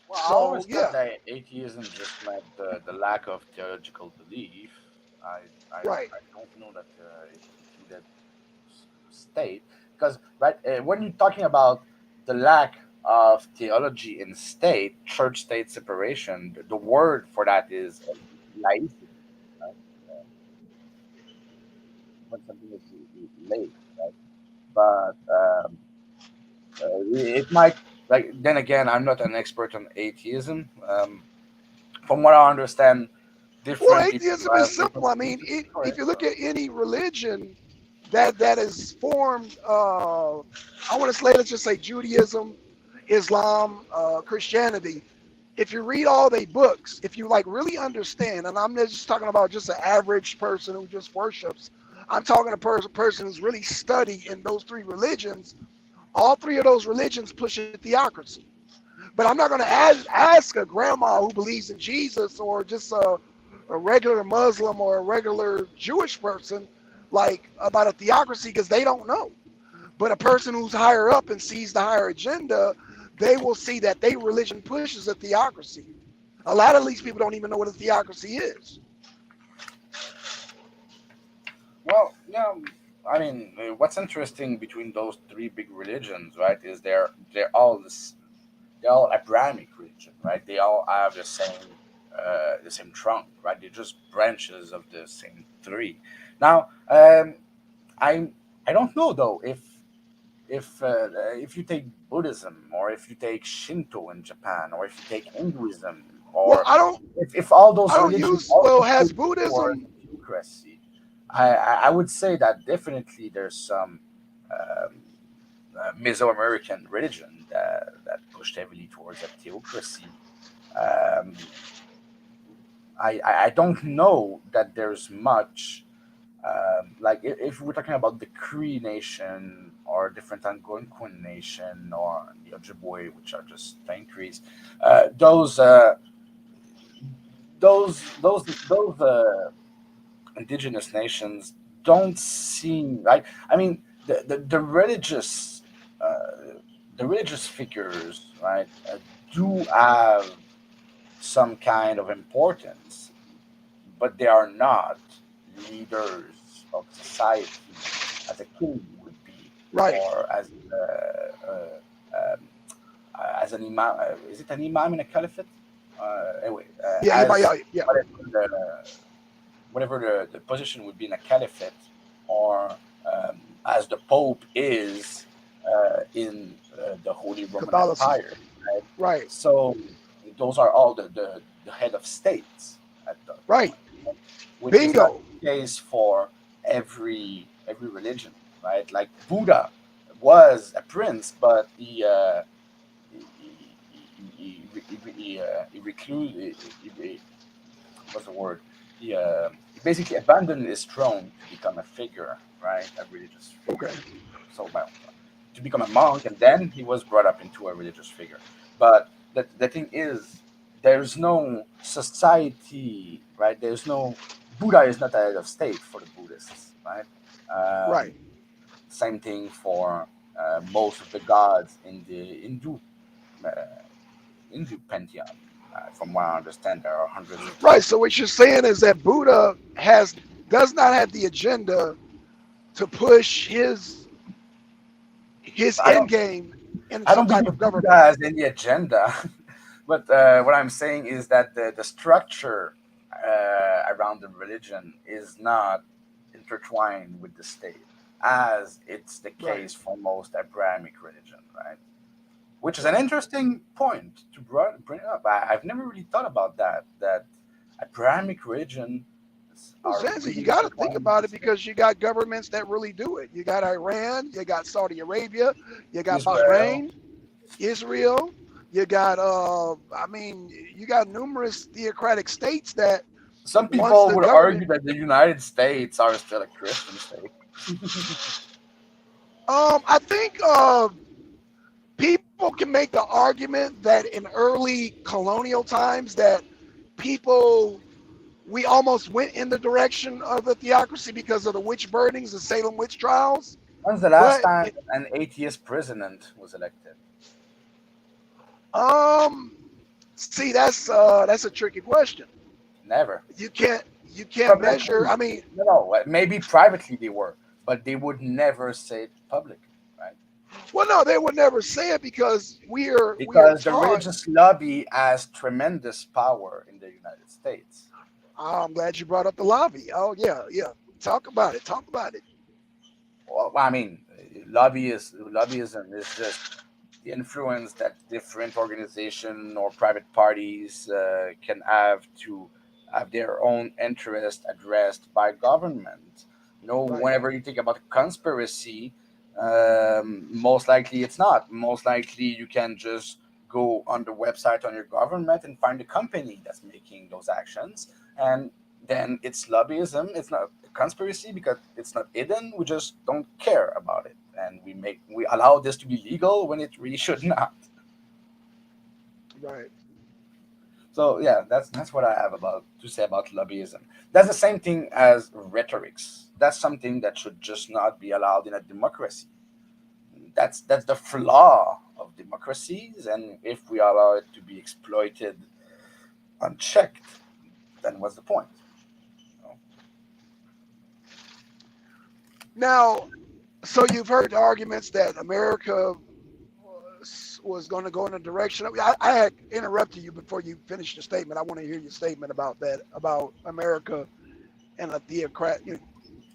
Well, I So always thought yeah, that atheism just meant the lack of theological belief. right. I don't know that it included state, because right when you're talking about the lack of theology in state, church state separation, the word for that is laicity. Right? Uh, when something is late, right? But it might, like, then again, I'm not an expert on atheism. From what I understand, Well, different people atheism is have different simple. I mean, solutions for if it. you look at any religion that is formed, I want to say, let's just say Judaism, Islam, Christianity. If you read all their books, if you like really understand, and I'm not just talking about just an average person who just worships, I'm talking a person who's really studied in those three religions. All three of those religions push a theocracy. But I'm not going to ask a grandma who believes in Jesus, or just a regular Muslim or a regular Jewish person, like, about a theocracy, because they don't know. But a person who's higher up and sees the higher agenda, they will see that their religion pushes a theocracy. A lot of these people don't even know what a theocracy is. Well, yeah, I mean, what's interesting between those three big religions, right, is they're all this, they're all Abrahamic religion, right? They all have the same trunk, right? They're just branches of the same three. Now, I I don't know though if you take Buddhism, or if you take Shinto in Japan, or if you take Hinduism, Well, or I don't if all those I don't religions use, well, also has push towards Buddhism. theocracy, I would say that definitely there's some um, Mesoamerican religion that pushed heavily towards a theocracy. Um, I don't know that there's much, like, if we're talking about the Cree Nation, or different Algonquin Nation, or the Ojibwe, which are just plain Crees, those indigenous nations don't seem like. I mean, uh, the religious figures, right, do have some kind of importance, but they are not leaders of society as a king would be, Right. or um, as an imam. Is it an imam in a caliphate? Anyway, Yeah, as yeah. whatever the position would be in a caliphate, or as the Pope is in the Holy Roman Catholicism. Empire, right? Right. So those are all the head of states at that Right. point, right? Which is not Bingo. the case for every religion, right? Like Buddha was a prince, but he recluse. What's the word? He basically abandoned his throne to become a figure, right? A religious Okay. figure. So, well, to become a monk, and then he was brought up into a religious figure. But the thing is, there's no society, right? There's no Buddha is not a head of state for the Buddhists, right? Right. Um, Same thing for most of the gods in the uh, Hindu pantheon. From what I understand, there are hundreds of Right. different. So what you're saying is that Buddha has does not have the agenda to push his I end don't. game in I some don't type believe of Buddha government. has any agenda, but what I'm saying is that the structure around the religion is not intertwined with the state, as it's the Right. case for most Abrahamic religion, right? Which is an interesting point to bring up. I've never really thought about that. That Abrahamic religions Well, are Zanzi, you really got to think intertwined with about the it, state. because you got governments that really do it. You got Iran, you got Saudi Arabia, you got Israel, Bahrain, Israel. You got, I mean, you got numerous theocratic states that Some once people the would government, argue that the United States are still a Christian state. I think people can make the argument that in early colonial times that people we almost went in the direction of the theocracy because of the witch burnings, the Salem witch trials. When's the last But time an atheist president was elected? um, see, that's a tricky question. Never. You can't measure. Publicly, I mean, no. Maybe privately they were, but they would never say it public, right? well, no, they would never say it because we are Because the taught. religious lobby has tremendous power in the United States. Oh, I'm glad you brought up the lobby. Oh yeah, yeah. Talk about it. Talk about it. Well, I mean, lobbyism is just the influence that different organization or private parties can have to have their own interest addressed by government. Right. Whenever you think about conspiracy, most likely it's not. Most likely you can just go on the website on your government and find a company that's making those actions, and then it's lobbyism. It's not a conspiracy because it's not hidden. We just don't care about it, and we allow this to be legal when it really should not. Right. So yeah, that's what I have about to say about lobbyism. That's the same thing as rhetorics. That's something that should just not be allowed in a democracy. That's the flaw of democracies, and if we allow it to be exploited unchecked, then what's the point? You know? Now, so you've heard the arguments that America was going to go in a direction. I had interrupted you before you finished your statement. I want to hear your statement about that, about America and a theocrat,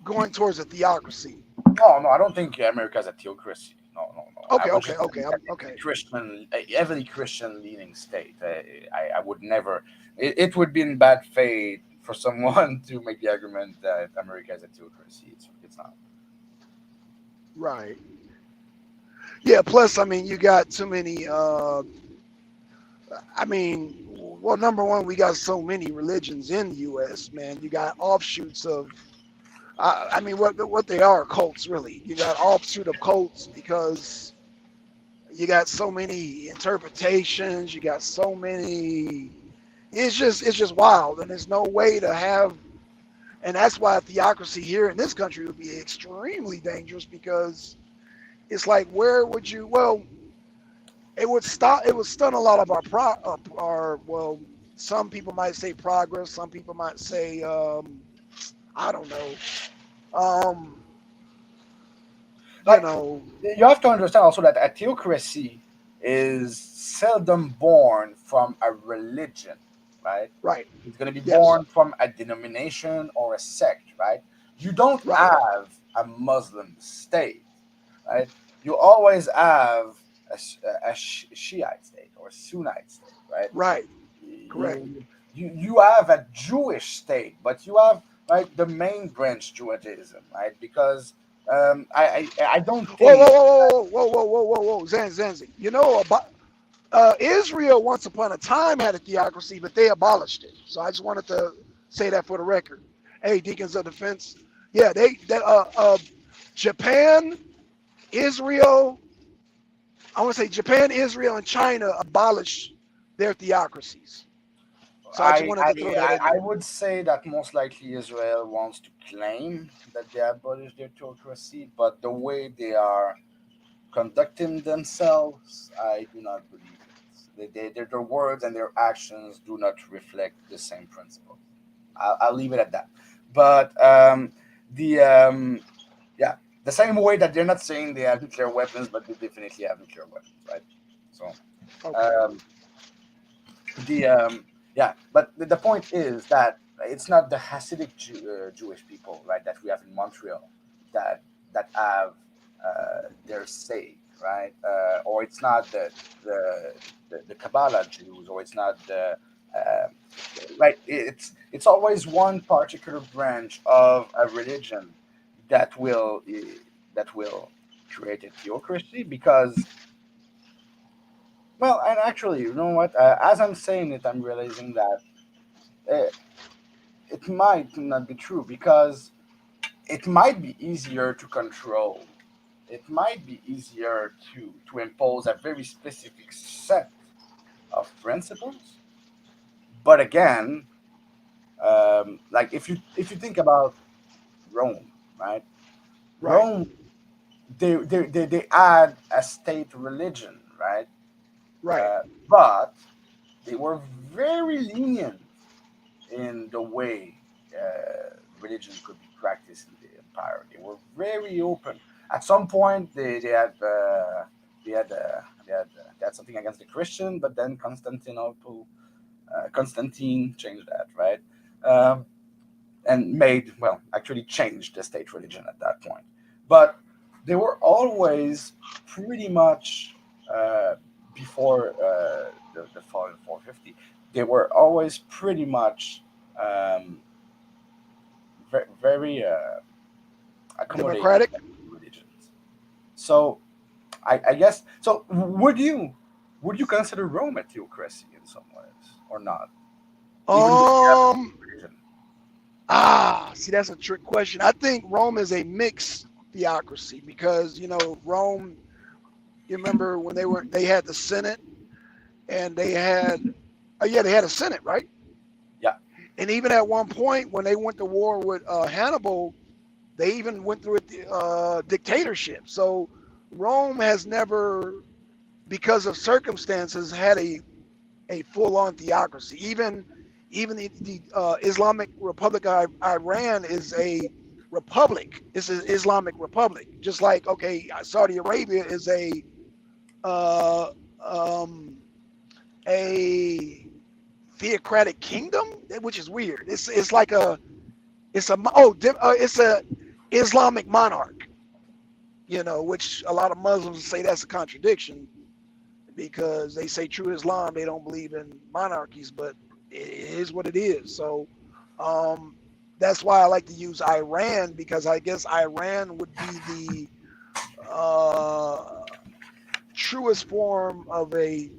going towards a theocracy. No, no, I don't think America is a theocracy. No, no, no. I Okay, was okay, just okay, saying that it's okay. a Christian, a heavily Christian leaning state. I would never. It would be in bad faith for someone to make the argument that America is a theocracy. It's not. Right. Yeah. Plus, I mean, you got too many. I mean, well, number one, we got so many religions in the U.S. Man, you got offshoots of. I mean, what they are cults, really. You got offshoot of cults because you got so many interpretations. You got so many. It's just wild, and there's no way to have. And that's why theocracy here in this country would be extremely dangerous because it's like, where would you? Well, it would stop. It would stun a lot of our. Well, some people might say progress. Some people might say, I don't know. Um, you Like know, you have to understand also that a theocracy is seldom born from a religion, right? right? It's going to be Yes, born from a denomination or a sect, right? You don't right, have a Muslim state, right? You always have a Shiite state or a Sunnite state, right? right. Correct. You have a Jewish state, but you have right the main branch Judaism, right? Because I don't Whoa, whoa, think whoa, whoa, whoa, whoa, whoa, whoa, whoa, Zanzi. You know, about, Israel once upon a time had a theocracy, but they abolished it. So I just wanted to say that for the record. Hey, Deacons of Defense. Yeah, Japan, Israel. I want to say Japan, Israel, and China abolished their theocracies. So I just wanted to throw that in I there. would say that most likely Israel wants to claim that they abolished their theocracy, but the way they are conducting themselves, I do not believe it. Their words and their actions do not reflect the same principle. I'll leave it at that. But the yeah, the same way that they're not saying they have nuclear weapons, but they definitely have nuclear weapons, right? So Okay. um, the yeah, but the point is that it's not the Hasidic Jewish people, right, that we have in Montreal that have their say, right, or it's not the Kabbalah Jews, or it's not the uh, right. It's always one particular branch of a religion that will create a theocracy because Well, and actually, you know what? As I'm saying it, I'm realizing that uh, it might not be true because it might be easier to control. It might be easier to impose a very specific set of principles. But again, like if you think about Rome, right? Right, Rome, they add a state religion, right? right, But they were very lenient in the way religion could be practiced in the empire. They were very open. At some point, they had something against the Christian, but then Constantine changed that, right? Um, and actually changed the state religion at that point. But they were always pretty much before the fall in 450. They were always pretty much um, very accommodating democratic. religions. So I guess so. Would you consider Rome a theocracy in some ways or not? Even though they have Um, religion. see, that's a trick question. I think Rome is a mixed theocracy because Rome. You remember when they had the Senate and they had, oh yeah, they had a Senate, right? Yeah. And even at one point when they went to war with Hannibal, they even went through a dictatorship. So Rome has never, because of circumstances, had a full on theocracy. Even the Islamic Republic of Iran is a republic. It's an Islamic republic, just like okay, Saudi Arabia is uh, um, a theocratic kingdom, which is weird. It's like it's a Islamic monarch, which a lot of Muslims say that's a contradiction because they say true Islam, they don't believe in monarchies, but it is what it is. So um, that's why I like to use Iran because I guess Iran would be the truest form of a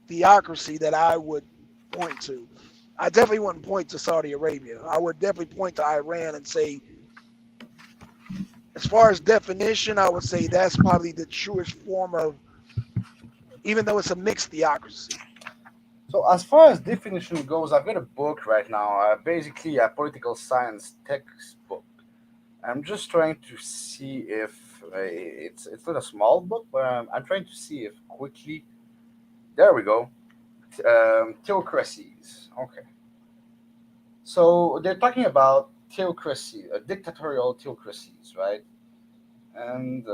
theocracy that I would point to. I definitely wouldn't point to Saudi Arabia. I would definitely point to Iran and say, as far as definition, I would say that's probably the truest form of, even though it's a mixed theocracy. So as far as definition goes, I've got a book right now, basically a political science textbook. I'm just trying to see if it's not a small book, but I'm trying to see if quickly. There we go. Theocracies. Okay. So they're talking about theocracy, dictatorial theocracies, right? And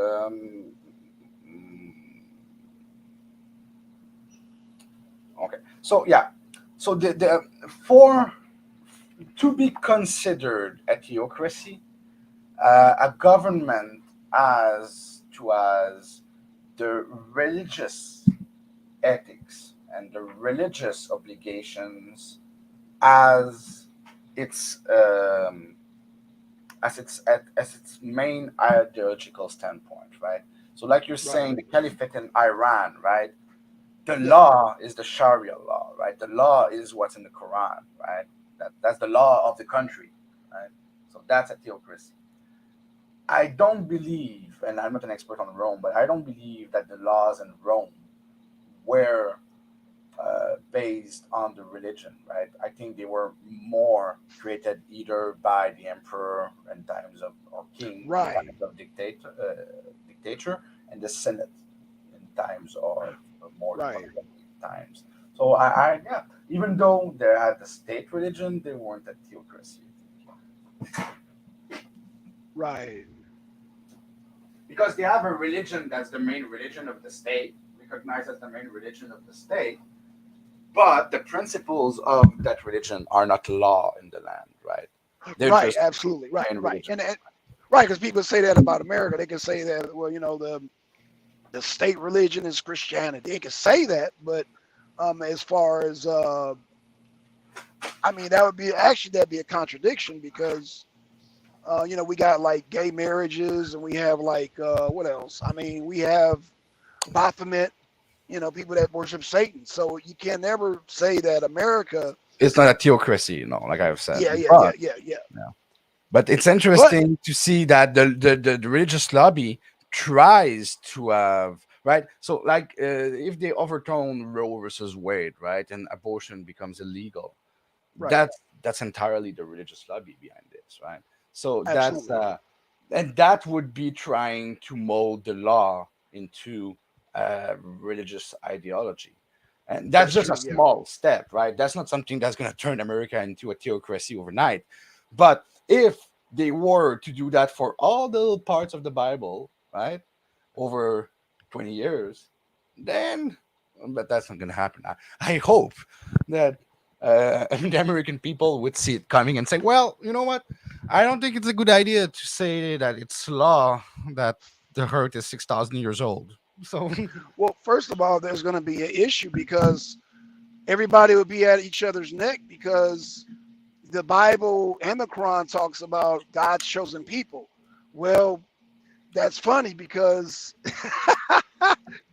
mm, okay. So yeah. So the for to be considered a theocracy, a government as the religious ethics and the religious obligations as its as its main ideological standpoint, right? So, like you're Right. saying, the caliphate in Iran, right? The Yeah. law is the Sharia law, right? The law is what's in the Quran, right? That's the law of the country, right? So that's a theocracy. I don't believe, and I'm not an expert on Rome, but I don't believe that the laws in Rome were based on the religion, right? I think they were more created either by the emperor in times of or king in Right. times of dictator, and the senate in times of more Right. democratic times. So yeah, even though they had the state religion, they weren't a theocracy Right. because they have a religion that's the main religion of the state, recognized as the main religion of the state. But the principles of that religion are not law in the land, right? They're Right. just Absolutely. Right. main Right. religion. Right, because people say that about America. They can say that, well, the state religion is Christianity. They can say that, but as far as I mean, that would be actually that'd be a contradiction because we got like gay marriages and we have like what else? I mean, we have Baphomet. people that worship Satan. So you can never say that America. It's not a theocracy, like I've said. Yeah, yeah, yeah, But yeah, yeah. yeah. But it's But interesting to see that the religious lobby tries to have right. So like if they overturn Roe versus Wade, right, and abortion becomes illegal, right, that's entirely the religious lobby behind this, right? So that's absolutely. and that would be trying to mold the law into religious ideology. And that's That's just a true. Yeah, small step, right? That's not something that's going to turn America into a theocracy overnight. But if they were to do that for all the little parts of the Bible, right, over 20 years, then, but that's not going to happen. I hope that the American people would see it coming and say, well, you know what? I don't think it's a good idea to say that it's law that the earth is 6,000 years old. So, well, first of all, there's going to be an issue because everybody would be at each other's neck because the Bible and the Quran talks about God's chosen people. Well, that's funny because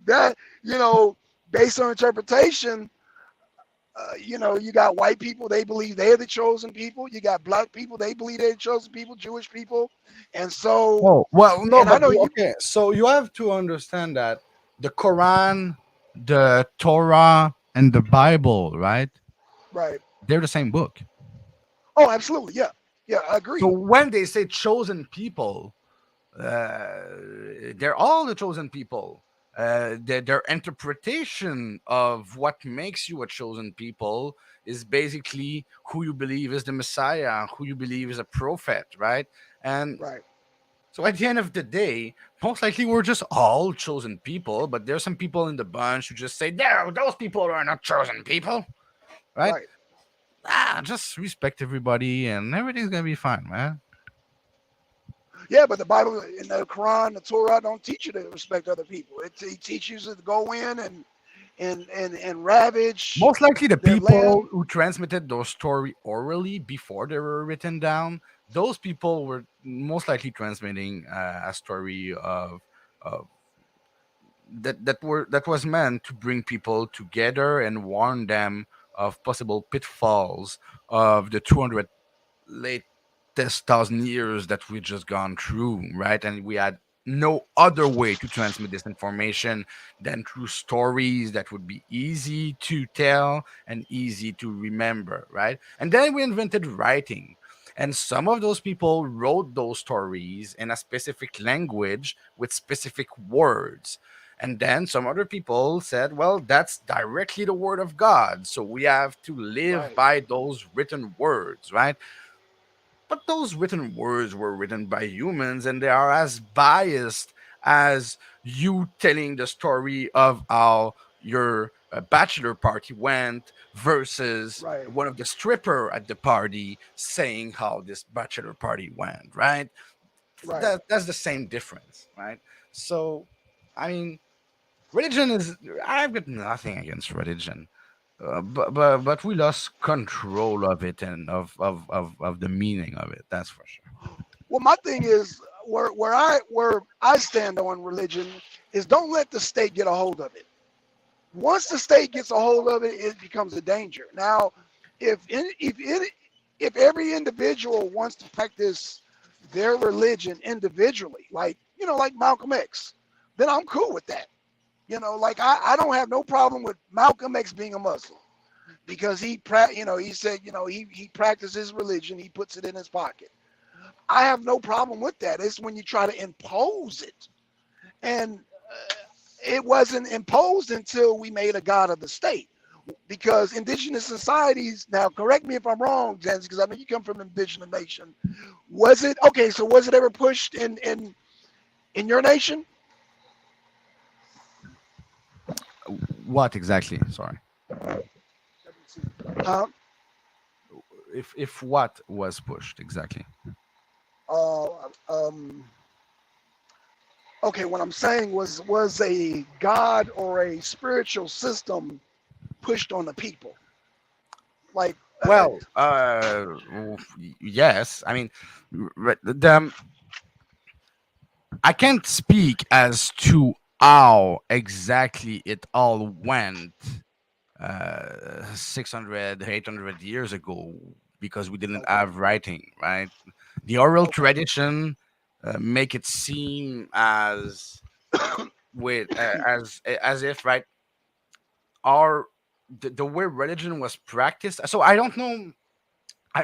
that, you know, based on interpretation, you got white people, they believe they're the chosen people. You got black people, they believe they're the chosen people, Jewish people. And so, oh, well, no, and I but know you, okay. So you have to understand that the Quran, the Torah, and the Bible, right? right. They're the same book. Oh, absolutely. Yeah. Yeah, I So agree. when they say chosen people, they're all the chosen people. Their interpretation of what makes you a chosen people is basically who you believe is the Messiah, who you believe is a prophet, right? And Right. so at the end of the day, most likely we're just all chosen people, but there's some people in the bunch who just say, no, those people are not chosen people, right? Right. Just respect everybody and everything's gonna be fine, man. Yeah, but the Bible and the Quran, the Torah don't teach you to respect other people. It teaches you to go in and ravage Most likely the their people land. who transmitted those story orally before they were written down, those people were most likely transmitting a story of that was meant to bring people together and warn them of possible pitfalls of the 200 latest thousand years that we just gone through, right? And we had no other way to transmit this information than through stories that would be easy to tell and easy to remember, right? And then we invented writing. And some of those people wrote those stories in a specific language with specific words. And then some other people said, well, that's directly the word of God. So we have to live Right. by those written words, right? But those written words were written by humans and they are as biased as you telling the story of how your bachelor party went versus Right. one of the stripper at the party saying how this bachelor party went, right? Right. That's the same difference, right? So, I mean, religion is, I've got nothing against religion, but we lost control of it and of the meaning of it. That's for sure. Well, my thing is where I stand on religion is don't let the state get a hold of it. Once the state gets a hold of it, it becomes a danger. Now, if every individual wants to practice their religion individually, like Malcolm X, then I'm cool with that. Like I don't have no problem with Malcolm X being a Muslim because he said he practices religion, he puts it in his pocket. I have no problem with that. It's when you try to impose it, and it wasn't imposed until we made a god of the state. Because indigenous societies, now correct me if I'm wrong, Jens, because I know you come from an indigenous nation. Was it okay? So was it ever pushed in your nation? What exactly? Sorry. Uh, If what was pushed exactly? uh, um, okay, what I'm saying was a god or a spiritual system pushed on the people, like Well, yes. I mean, the I can't speak as to how exactly it all went 600, 800 years ago, because we didn't Okay. have writing, right? The oral Okay. tradition make it seem as with as if, right, our the way religion was practiced. So I don't know.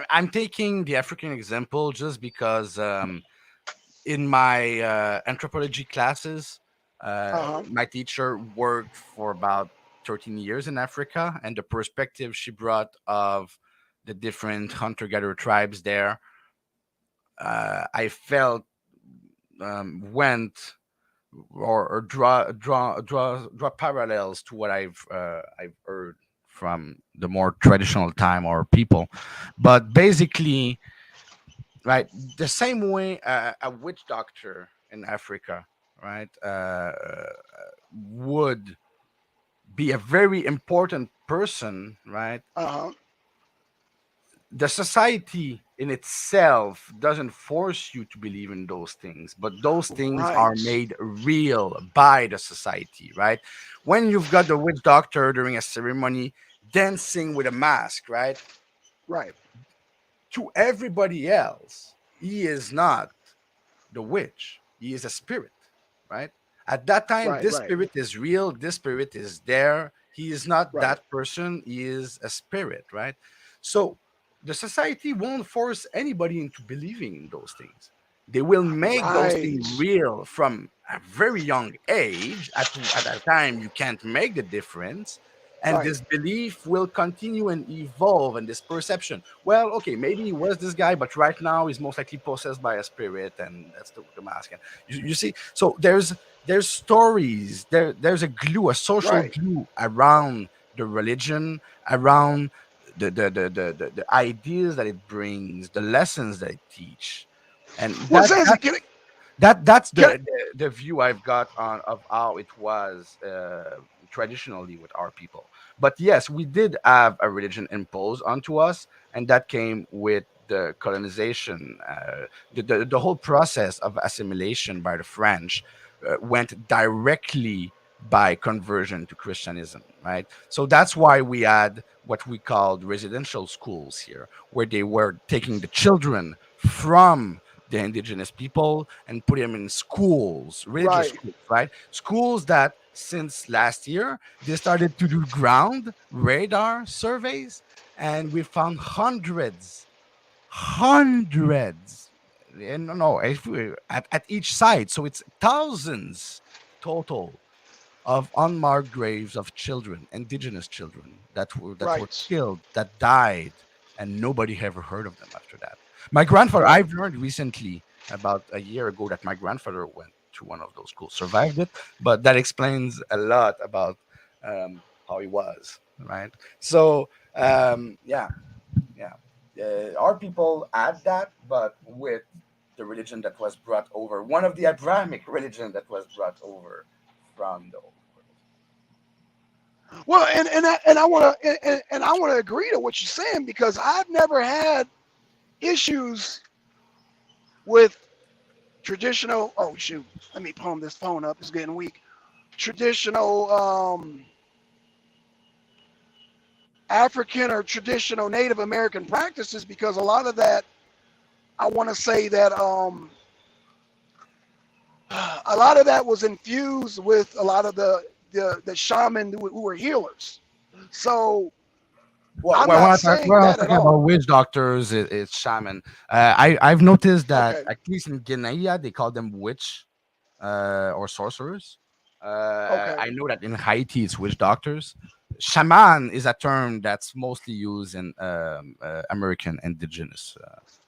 I'm taking the African example just because in my anthropology classes, Uh-huh. my teacher worked for about 13 years in Africa, and the perspective she brought of the different hunter-gatherer tribes there, I felt went or draw parallels to what I've heard from the more traditional time or people. But basically, right, the same way a witch doctor in Africa, right, would be a very important person, right? Uh-huh. The society in itself doesn't force you to believe in those things, but those things are Right. made real by the society, right? When you've got the witch doctor during a ceremony dancing with a mask, right, Right. to everybody else, he is not the witch. He is a spirit, right? At that time, Right. this Right. spirit is real. This spirit is there. He is not Right. that person. He is a spirit, right? So the society won't force anybody into believing in those things. They will make those things Right. real from a very young age. At that time, you can't make the difference. And Right. this belief will continue and evolve, and this perception. Well, okay, maybe he was this guy, but right now he's most likely possessed by a spirit, and that's the mask. And you see, so there's stories, there's a glue, a social Right. glue around the religion, around the ideas that it brings, the lessons that it teach, and Well, Zanzi, that's can the view I've got on of how it was traditionally with our people. But yes, we did have a religion imposed onto us, and that came with the colonization. The whole process of assimilation by the French went directly by conversion to Christianism, right? So that's why we had what we called residential schools here, where they were taking the children from the indigenous people and put them in schools, religious right. schools, right? Schools that since last year they started to do ground radar surveys, and we found hundreds, and no, if at each site, so it's thousands total of unmarked graves of children, indigenous children that were Right. killed, that died, and nobody ever heard of them after that. My grandfather, Right. I've learned recently about a year ago that my grandfather went to one of those schools, survived it, but that explains a lot about how he was, right? So yeah, yeah. Our people add that, but with the religion that was brought over, one of the Abrahamic religion that was brought over from the old world. Well, and I want to and I want to agree to what you're saying because I've never had issues with traditional. Oh shoot! Let me palm this phone up. It's getting weak. Traditional African or traditional Native American practices because a lot of that I want to say that a lot of that was infused with a lot of the shaman who were healers. So Well, I'm not when saying I was that at talking about all. witch doctors, it's shaman. I've noticed that Okay. at least in Guinea they call them witch or sorcerers. Okay. I know that in Haiti it's witch doctors. Shaman is a term that's mostly used in American indigenous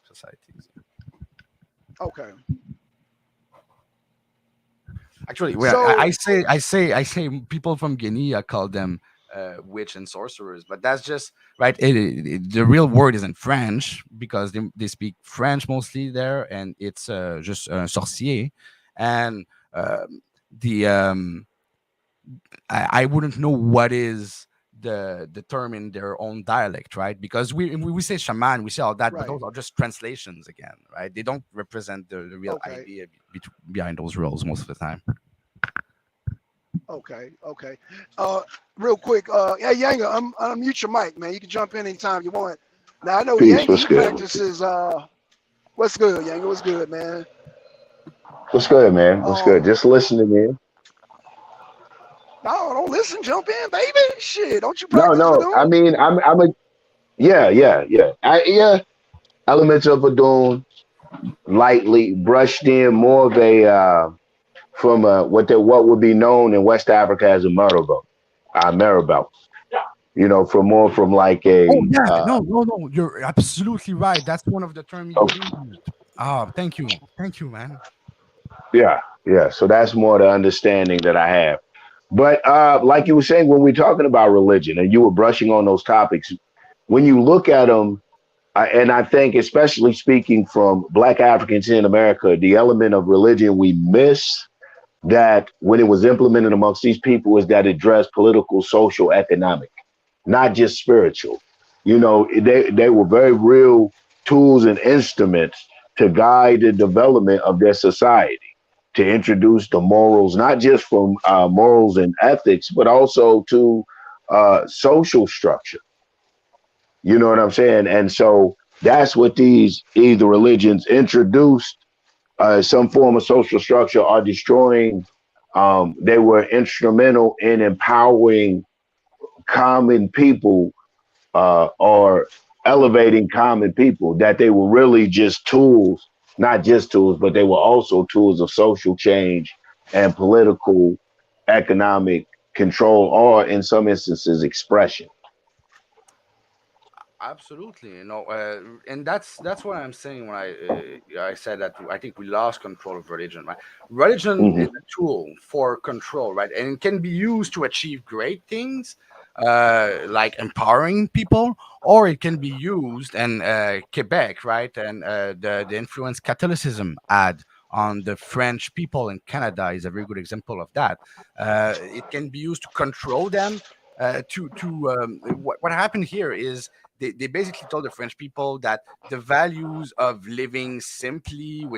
societies. Okay. Actually, So I say people from Guinea call them witch and sorcerers, but that's just right. The real word is in French because they speak French mostly there, and it's just sorcier, and the I wouldn't know what is the term in their own dialect, right? Because we say shaman, we say all that, but right. those are just translations again, right? They don't represent the real Okay. idea behind those roles most of the time. Okay, okay. Uh, Real quick, hey Yanga, unmute your mic, man. You can jump in anytime you want. Now I know Peace. Yanga, What's he good? practices. What's good, Yanga? What's good, man? What's good, man? What's Um, good? Just listening in. no, don't listen, jump in, baby. Shit, don't you No, practice for no. I doing? mean, I'm a yeah. Yeah. Elements of a Doom, lightly brushed in, more of a from what would be known in West Africa as a marabou. You know, from more from like Oh a yeah, no, no, no. You're absolutely right. That's one of the term you oh, used. Thank you, man. yeah. So that's more the understanding that I have. But like you were saying, when we're talking about religion, and you were brushing on those topics, when you look at them, and I think, especially speaking from Black Africans in America, the element of religion we miss that when it was implemented amongst these people is that it addressed political, social, economic, not just spiritual. You know, they were very real tools and instruments to guide the development of their society, to introduce the morals, not just from morals and ethics, but also to social structure. You know what I'm saying? And so that's what these either religions introduced some form of social structure or destroying. They were instrumental in empowering common people or elevating common people, that they were really just tools, not just tools, but they were also tools of social change and political, economic control, or in some instances, expression. Absolutely, and that's what I'm saying when I said that I think we lost control of religion. Right, religion is Hmm. a tool for control, right, and it can be used to achieve great things, like empowering people, or it can be used and Quebec, right, and the influence Catholicism had on the French people in Canada is a very good example of that. It can be used to control them. What happened here is they basically told the French people that the values of living simply uh,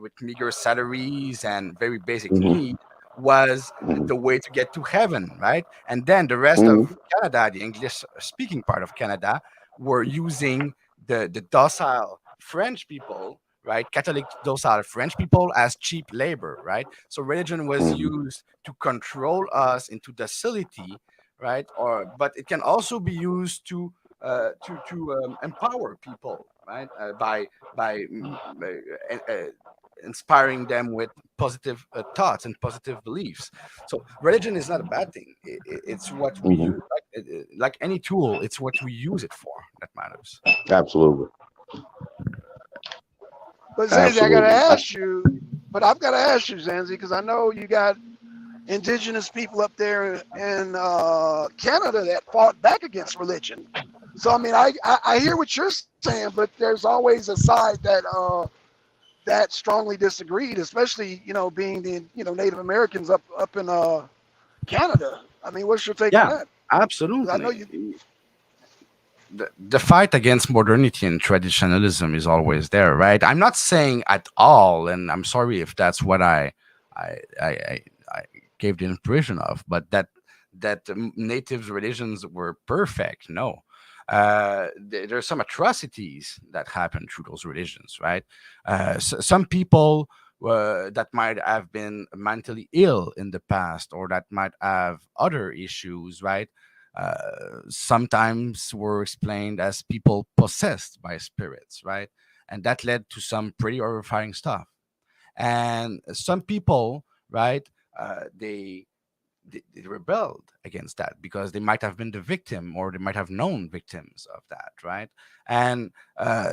with meager salaries and very basic Hmm. need was Hmm. the way to get to heaven, right? And then the rest of Hmm. Canada, the English speaking part of Canada, were using the docile French people, right? Catholic docile French people as cheap labor, right? So religion was Hmm. used to control us into docility, right? Or but it can also be used to empower people, right? By inspiring them with positive thoughts and positive beliefs. So religion is not a bad thing. It's what we Hmm. use, like any tool. It's what we use it for that matters. Absolutely. But Zanzi, I gotta Absolutely. ask you. But I've gotta ask you, Zanzi, because I know you got indigenous people up there in Canada that fought back against religion. So I mean, I hear what you're saying, but there's always a side that strongly disagreed, especially being the Native Americans up in Canada. I mean, what's your take on Yeah, that? Because I know absolutely. you. The fight against modernity and traditionalism is always there, right? I'm not saying at all, and I'm sorry if that's what I, I, I, I gave the impression of, but that native religions were perfect. No, there's some atrocities that happen through those religions, right? Some people that might have been mentally ill in the past, or that might have other issues, right? Sometimes were explained as people possessed by spirits, right? And that led to some pretty horrifying stuff. And some people, right, uh, they, they rebelled against that because they might have been the victim or they might have known victims of that, right? And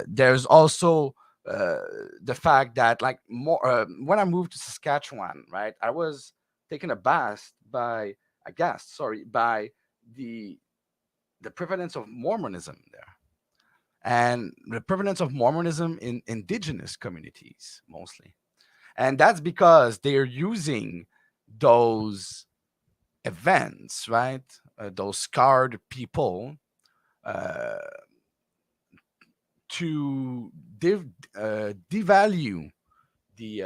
there's also uh, the fact that, like, more when I moved to Saskatchewan, right, I was taken aback by, sorry, by the the prevalence of Mormonism there, and the prevalence of Mormonism in indigenous communities mostly. And that's because they're using those events, right? Those scarred people uh, to devalue the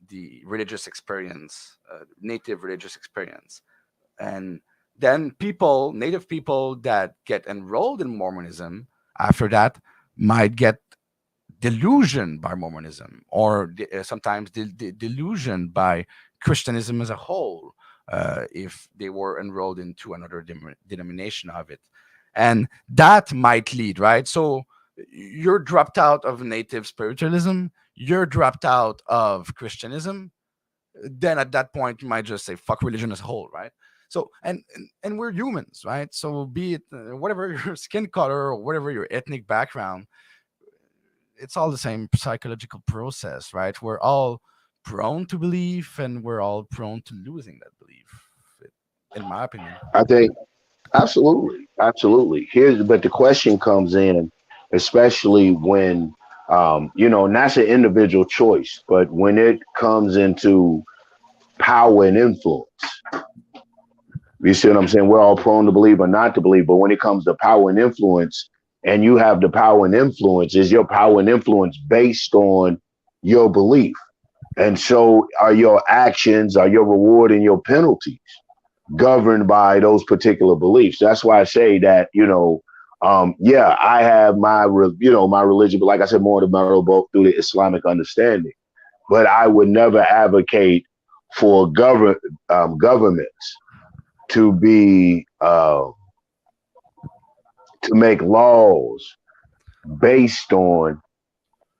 the religious experience, native religious experience. And then native people that get enrolled in Mormonism after that might get delusioned by Mormonism, or sometimes delusioned by Christianism as a whole, if they were enrolled into another denomination of it. And that might lead, right? So you're dropped out of native spiritualism, you're dropped out of Christianism, then at that point you might just say fuck religion as a whole, right? So and we're humans, right? So be it whatever your skin color or whatever your ethnic background, it's all the same psychological process, right? We're all prone to belief, and we're all prone to losing that belief, in my opinion. I think absolutely, absolutely. But the question comes in, especially when, and that's an individual choice. But when it comes into power and influence, you see what I'm saying? We're all prone to believe or not to believe. But when it comes to power and influence, and you have the power and influence, is your power and influence based on your belief? And so are your actions, are your reward and your penalties governed by those particular beliefs? That's why I say that, I have my religion, but like I said, more the metal both through the Islamic understanding. But I would never advocate for governments to be to make laws based on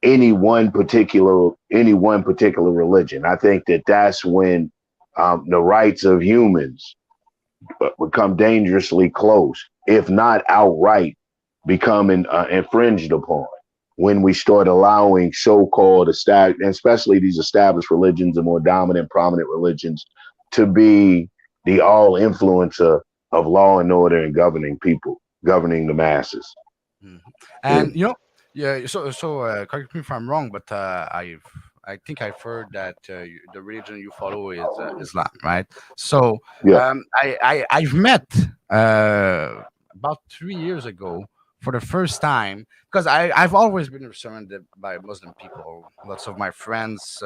any one particular religion. I think that that's when the rights of humans become dangerously close, if not outright becoming infringed upon, when we start allowing so-called especially these established religions and more dominant, prominent religions, to be the all influencer of law and order and governing people, governing the masses. Mhm. Yeah. And yeah. So correct me if I'm wrong, but I think I've heard that the religion you follow is Islam, right? So Yeah. I've met about 3 years ago for the first time, because I've always been surrounded by Muslim people. Lots of my friends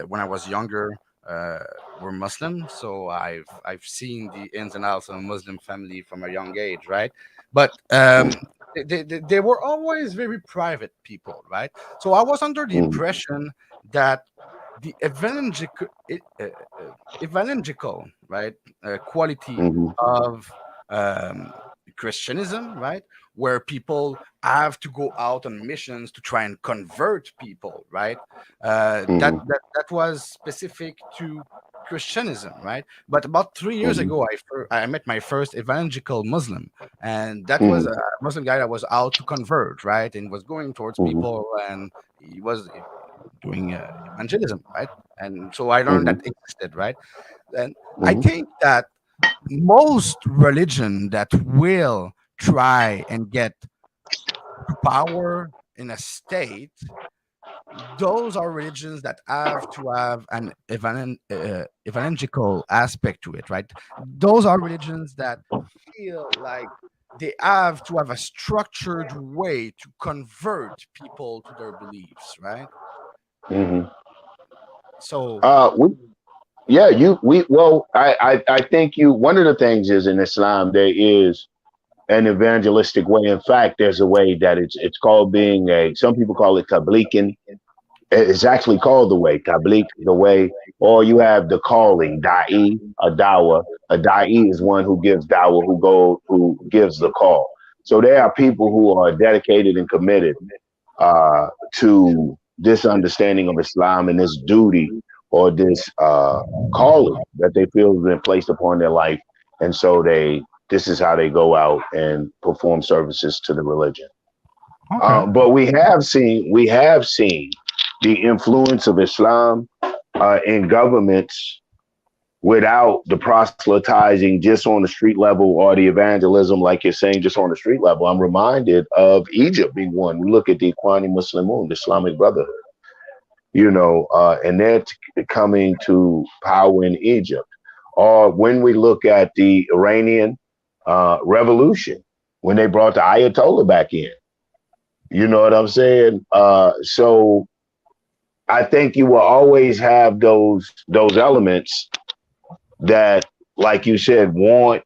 when I was younger uh, were Muslim, so I've seen the ins and outs of a Muslim family from a young age, right? But they were always very private people, right? So I was under the Mm-hmm. impression that the evangelical, right, quality Mm-hmm. of um, Christianism, right, where people have to go out on missions to try and convert people, right, Mm-hmm. that was specific to Christianism, right? But about 3 years Mm-hmm. ago, I met my first evangelical Muslim, and that was Mm-hmm. a Muslim guy that was out to convert, right, and was going towards people, and he was doing evangelism, right? And so I learned that Mm-hmm. existed, right? And I Mm-hmm. think that most religion that will try and get power in a state, those are religions that have to have an evangelical aspect to it, right? Those are religions that feel like they have to have a structured way to convert people to their beliefs, right? Mm-hmm. So, We Yeah, I think one of the things is in Islam there is an evangelistic way. In fact, there's a way that it's called being some people call it tablighin. It's actually called the way, tabligh, the way, or you have the calling, da'i, a dawa. A da'i is one who gives dawa, who gives the call. So there are people who are dedicated and committed to this understanding of Islam and this duty or this calling that they feel has been placed upon their life. And so this is how they go out and perform services to the religion. okay. But we have seen the influence of Islam in governments without the proselytizing just on the street level or the evangelism, like you're saying, just on the street level. I'm reminded of Egypt being one. We look at the Ikhwani Muslimun, the Islamic Brotherhood, and they're coming to power in Egypt. Or when we look at the Iranian revolution, when they brought the Ayatollah back in, you know what I'm saying? So I think you will always have those elements that, like you said, want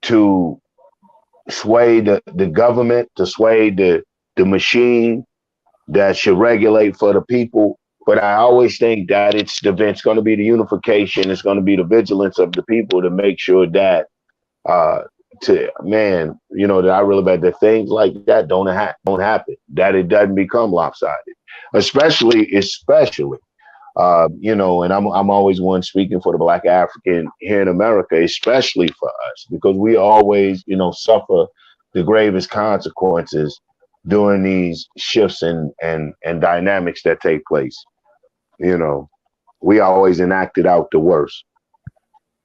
to sway the government, to sway the machine that should regulate for the people. But I always think that it's going to be the unification, it's going to be the vigilance of the people to make sure that uh to man, that I really bet that things like that don't happen, that it doesn't become lopsided, especially and I'm always one speaking for the Black African here in America, especially for us, because we always, suffer the gravest consequences during these shifts and dynamics that take place. You know, we always enacted out the worst.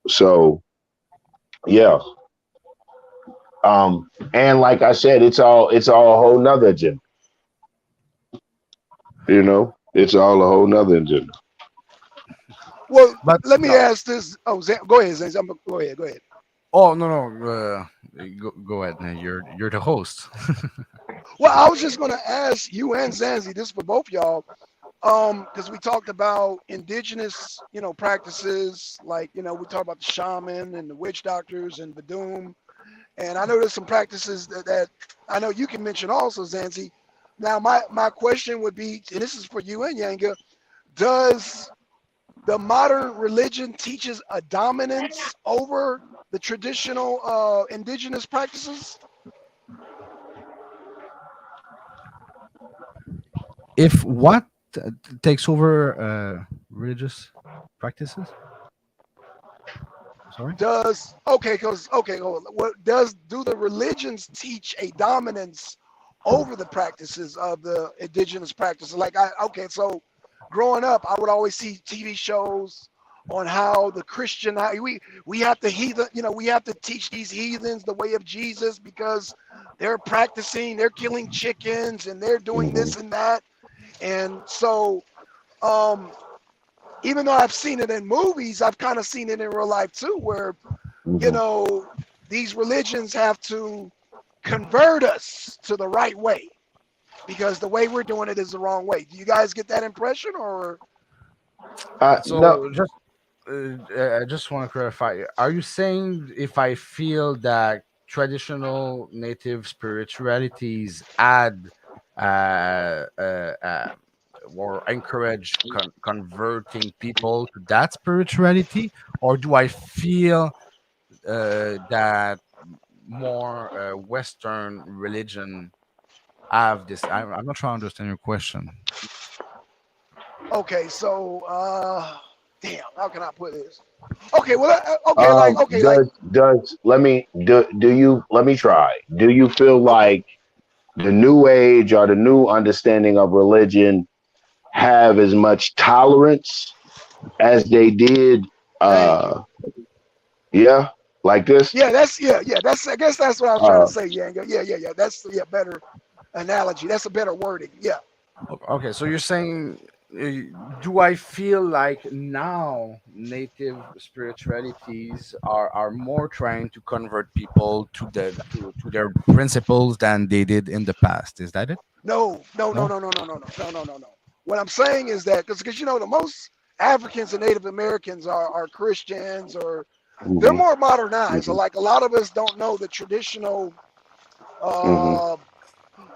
So yeah. And like I said, it's all a whole nother agenda. It's all a whole nother agenda. Well, But let me ask this. Oh, go ahead, Zane. Go ahead. Go ahead. oh no, go ahead. Man. You're the host. Well, I was just going to ask you and Zanzi, this for both y'all, because we talked about indigenous, practices, like, we talked about the shaman and the witch doctors and the doom. And I know there's some practices that I know you can mention also, Zanzi. Now, my question would be, and this is for you and Yanga, does the modern religion teaches a dominance over the traditional indigenous practices? If what takes over religious practices? Sorry. What do the religions teach a dominance over the practices of the indigenous practices? So growing up, I would always see TV shows on how the Christian, we have to we have to teach these heathens the way of Jesus because they're killing chickens and they're doing Hmm. this and that. And so um even though I've seen it in movies, I've kind of seen it in real life too, where you Hmm. know these religions have to convert us to the right way because the way we're doing it is the wrong way. Do you guys get that impression, or? No. So I just want to clarify. Are you saying if I feel that traditional native spiritualities add uh, uh, uh, or encourage converting people to that spirituality, or do I feel that more Western religion have this? I'm not trying to understand your question. Okay, so damn, how can I put this? Okay, well, okay, Does let me try. Do you feel okay, like the new age or the new understanding of religion have as much tolerance as they did? thank you. Uh, yeah, like this. Yeah, that's I guess that's what I was trying to Uh, say, Yanga. Yeah. That's better analogy. That's a better wording. Yeah. Okay, so you're saying, do I feel like now native spiritualities are more trying to convert people to their principles than they did in the past? Is that it? No, no, no, No. no, no, no, no, no, no, no, no, no. What I'm saying is that because the most Africans and Native Americans are Christians, or they're mhm, more modernized. So mhm, like a lot of us don't know the traditional. mhm, Uh,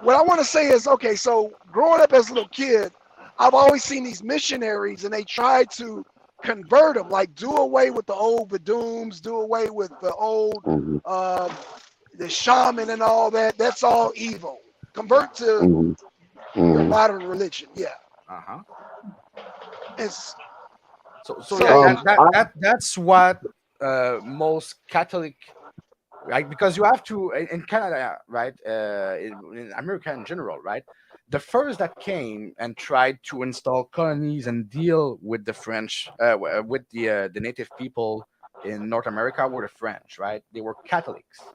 what I want to say is, okay, so growing up as a little kid, I've always seen these missionaries, and they try to convert them, like do away with the old Badooms, do away with the old mhm, uh, the shaman and all that. That's all evil. Convert to mhm, your mhm. modern religion. Yeah. Uh huh. It's So yeah, so that's what most Catholic, right? Because you have to in Canada, right? In America in general, right? The first that came and tried to install colonies and deal with the French, with the native people in North America were the French, right? They were Catholics.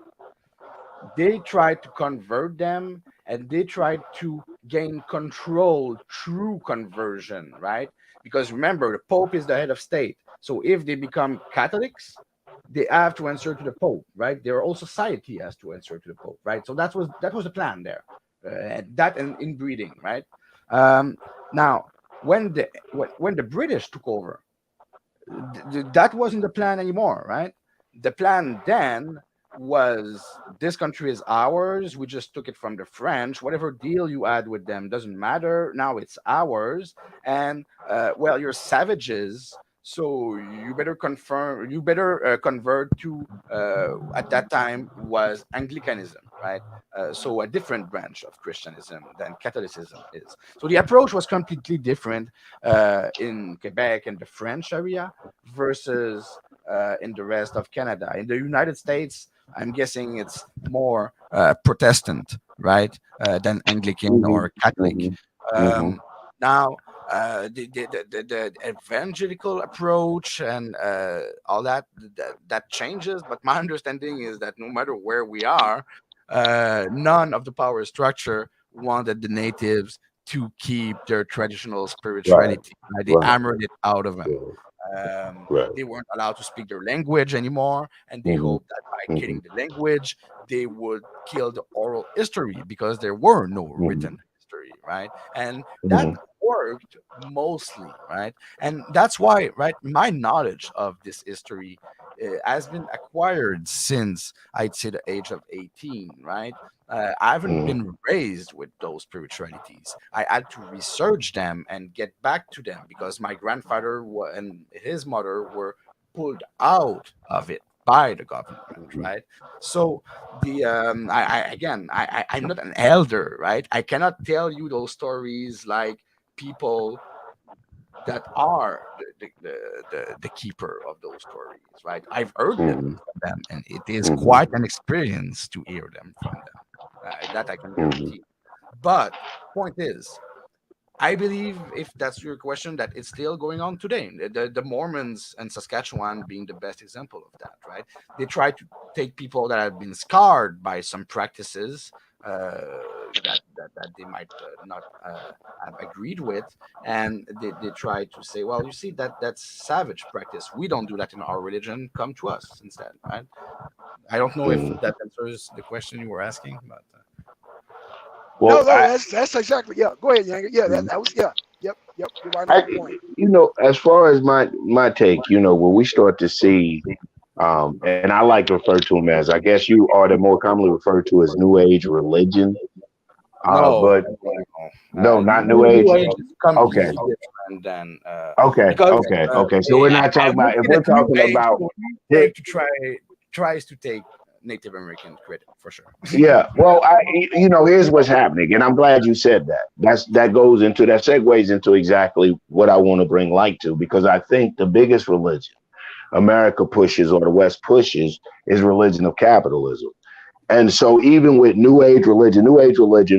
They tried to convert them, and they tried to gain control through conversion, right? Because remember, the Pope is the head of state. So if they become Catholics, they have to answer to the Pope, right? Their whole society has to answer to the Pope, right? So that was the plan there, that and inbreeding, right? Um, Now, when the British took over, that wasn't the plan anymore, right? The plan then was this country is ours. We just took it from the French. Whatever deal you had with them doesn't matter. Now it's ours. And well, you're savages. So you better confirm. You better convert to at that time was Anglicanism, right? So a different branch of Christianism than Catholicism is. So the approach was completely different in Quebec and the French area versus in the rest of Canada. In the United States, I'm guessing it's more Protestant, right, than Anglican Hmm. or Catholic. Hmm. Hmm. Um, Now, the evangelical approach and all that changes, but my understanding is that no matter where we are, none of the power structure wanted the natives to keep their traditional Right. spirituality. Right? They Right. hammered it out of them. Right. Right. They weren't allowed to speak their language anymore, and they Hmm. hoped that by Hmm. killing the language, they would kill the oral history because there were no Hmm. written history, right? And that Hmm. worked mostly, right? And that's why, right, my knowledge of this history has been acquired since I'd say the age of 18, right? I haven't Hmm. been raised with those spiritualities. I had to research them and get back to them because my grandfather and his mother were pulled out of it by the government, right? So I'm not an elder, right? I cannot tell you those stories like people that are the keeper of those stories, right? I've heard them Hmm. from them, and it is Hmm. quite an experience to hear them from them. That I can Hmm. guarantee. But point is, I believe, if that's your question, that it's still going on today. The Mormons and Saskatchewan being the best example of that, right? They try to take people that have been scarred by some practices that they might not have agreed with, and they try to say, well, you see, that's savage practice. We don't do that in our religion. Come to us instead, right? I don't know if Hmm. that answers the question you were asking, but No, Well, no, that's exactly, yeah. Go ahead, Yanga. Yeah, mm, that was, yeah. Yep, yep. You're right I, on point. as far as my take, when we start to see, and I like to refer to them as, I guess you are the more commonly referred to as New Age religion. no, But no, not New New Age. Age is Okay, completely different than okay, because okay, okay. So we're not I talking would about if say we're that New talking Age about. would take to tries to take Native American credit for sure. Yeah, well, here's what's happening, and I'm glad you said that. That segues into exactly what I want to bring light to, because I think the biggest religion America pushes, or the West pushes, is religion of capitalism. And so, even with New Age religion,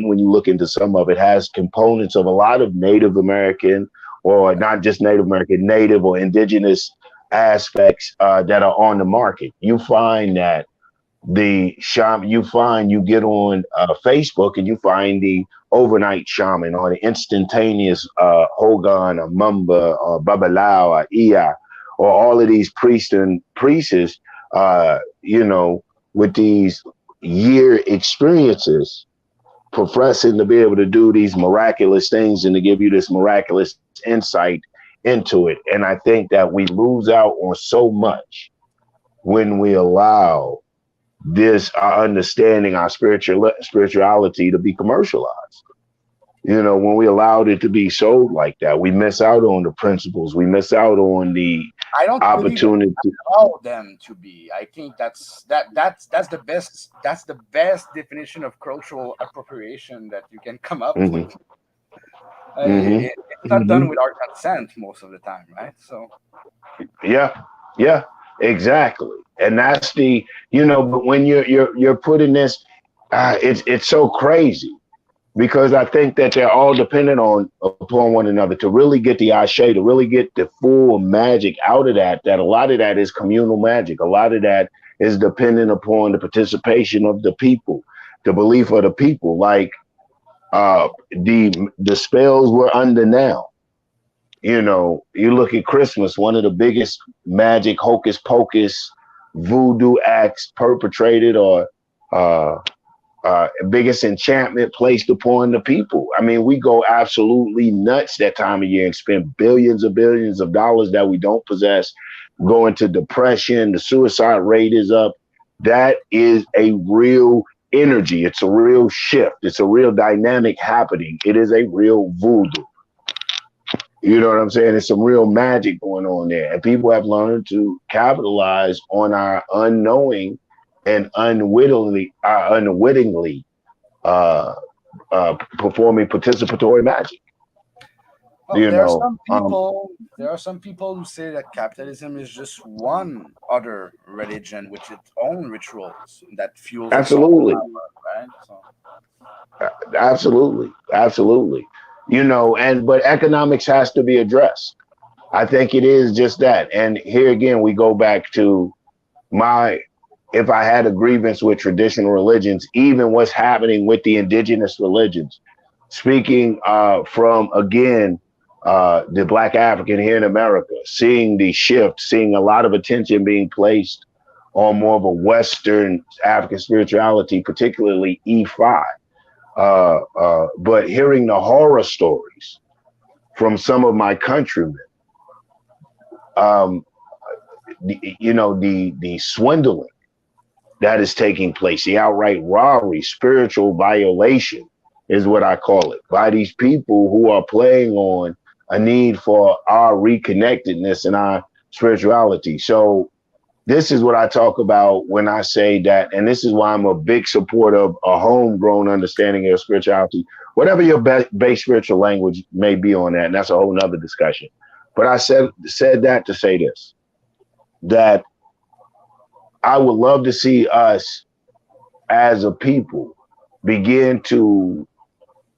when you look into some of it, has components of a lot of Native American, or not just Native American, Native or indigenous aspects that are on the market. You find that you get on Facebook and you find the overnight shaman, or the instantaneous Hogan or Mumba or Babalao or Iya, or all of these priests and priestesses, with these year experiences, professing to be able to do these miraculous things and to give you this miraculous insight into it. And I think that we lose out on so much when we allow our understanding, our spirituality to be commercialized. When we allowed it to be sold like that, we miss out on the principles. We miss out on the I don't believe that opportunity. allow them to be. I think that's the best definition of cultural appropriation that you can come up with. Hmm. Hmm. It's not done Hmm. with our consent most of the time, right? So Yeah, yeah, exactly. And that's but when you're putting this, it's so crazy, because I think that they're all dependent upon one another to really get the ashe, to really get the full magic out of that. That a lot of that is communal magic. A lot of that is dependent upon the participation of the people, the belief of the people. Like the spells we're under now. You look at Christmas, one of the biggest magic hocus pocus voodoo acts perpetrated or uh, biggest enchantment placed upon the people. I mean, we go absolutely nuts that time of year and spend billions of dollars that we don't possess, go into depression, the suicide rate is up. That is a real energy. It's a real shift. It's a real dynamic happening. It is a real voodoo. You know what I'm saying? There's some real magic going on there. And people have learned to capitalize on our unknowing and unwittingly uh, performing participatory magic. Well, You know, there are some people who say that capitalism is just one other religion with its own rituals that fuels its own absolutely, power, right? So, absolutely. You know, and but economics has to be addressed. I think it is just that. And here again, we go back to my if I had a grievance with traditional religions, even what's happening with the indigenous religions. Speaking from again the Black African here in America, seeing the shift, seeing a lot of attention being placed on more of a Western African spirituality, particularly E5. But hearing the horror stories from some of my countrymen, um, the swindling that is taking place, the outright robbery, spiritual violation is what I call it, by these people who are playing on a need for our reconnectedness and our spirituality. So this is what I talk about when I say that, and this is why I'm a big supporter of a homegrown understanding of spirituality, whatever your base spiritual language may be on that, and that's a whole nother discussion. But I said that to say this, that I would love to see us as a people begin to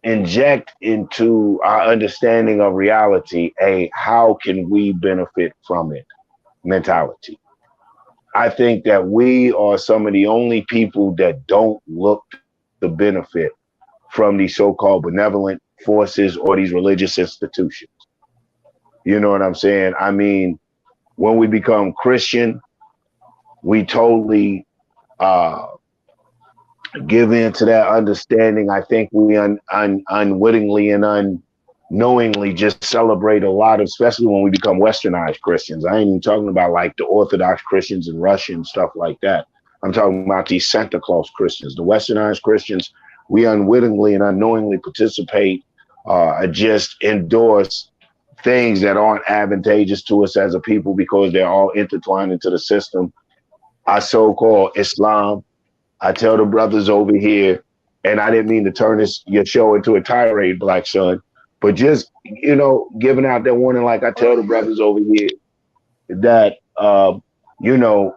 inject into our understanding of reality a how can we benefit from it mentality. I think that we are some of the only people that don't look to benefit from these so-called benevolent forces or these religious institutions. You know what I'm saying? I mean, when we become Christian, we totally uh, give in to that understanding. I think we unwittingly and unknowingly just celebrate a lot of, especially when we become westernized Christians. I ain't even talking about like the Orthodox Christians and Russian stuff like that. I'm talking about these Santa Claus Christians, the westernized Christians. We unwittingly and unknowingly participate, just endorse things that aren't advantageous to us as a people because they're all intertwined into the system. Our so-called Islam. I tell the brothers over here, and I didn't mean to turn your show into a tirade, Black Son, but just, giving out that warning, like I tell the brothers over here, that,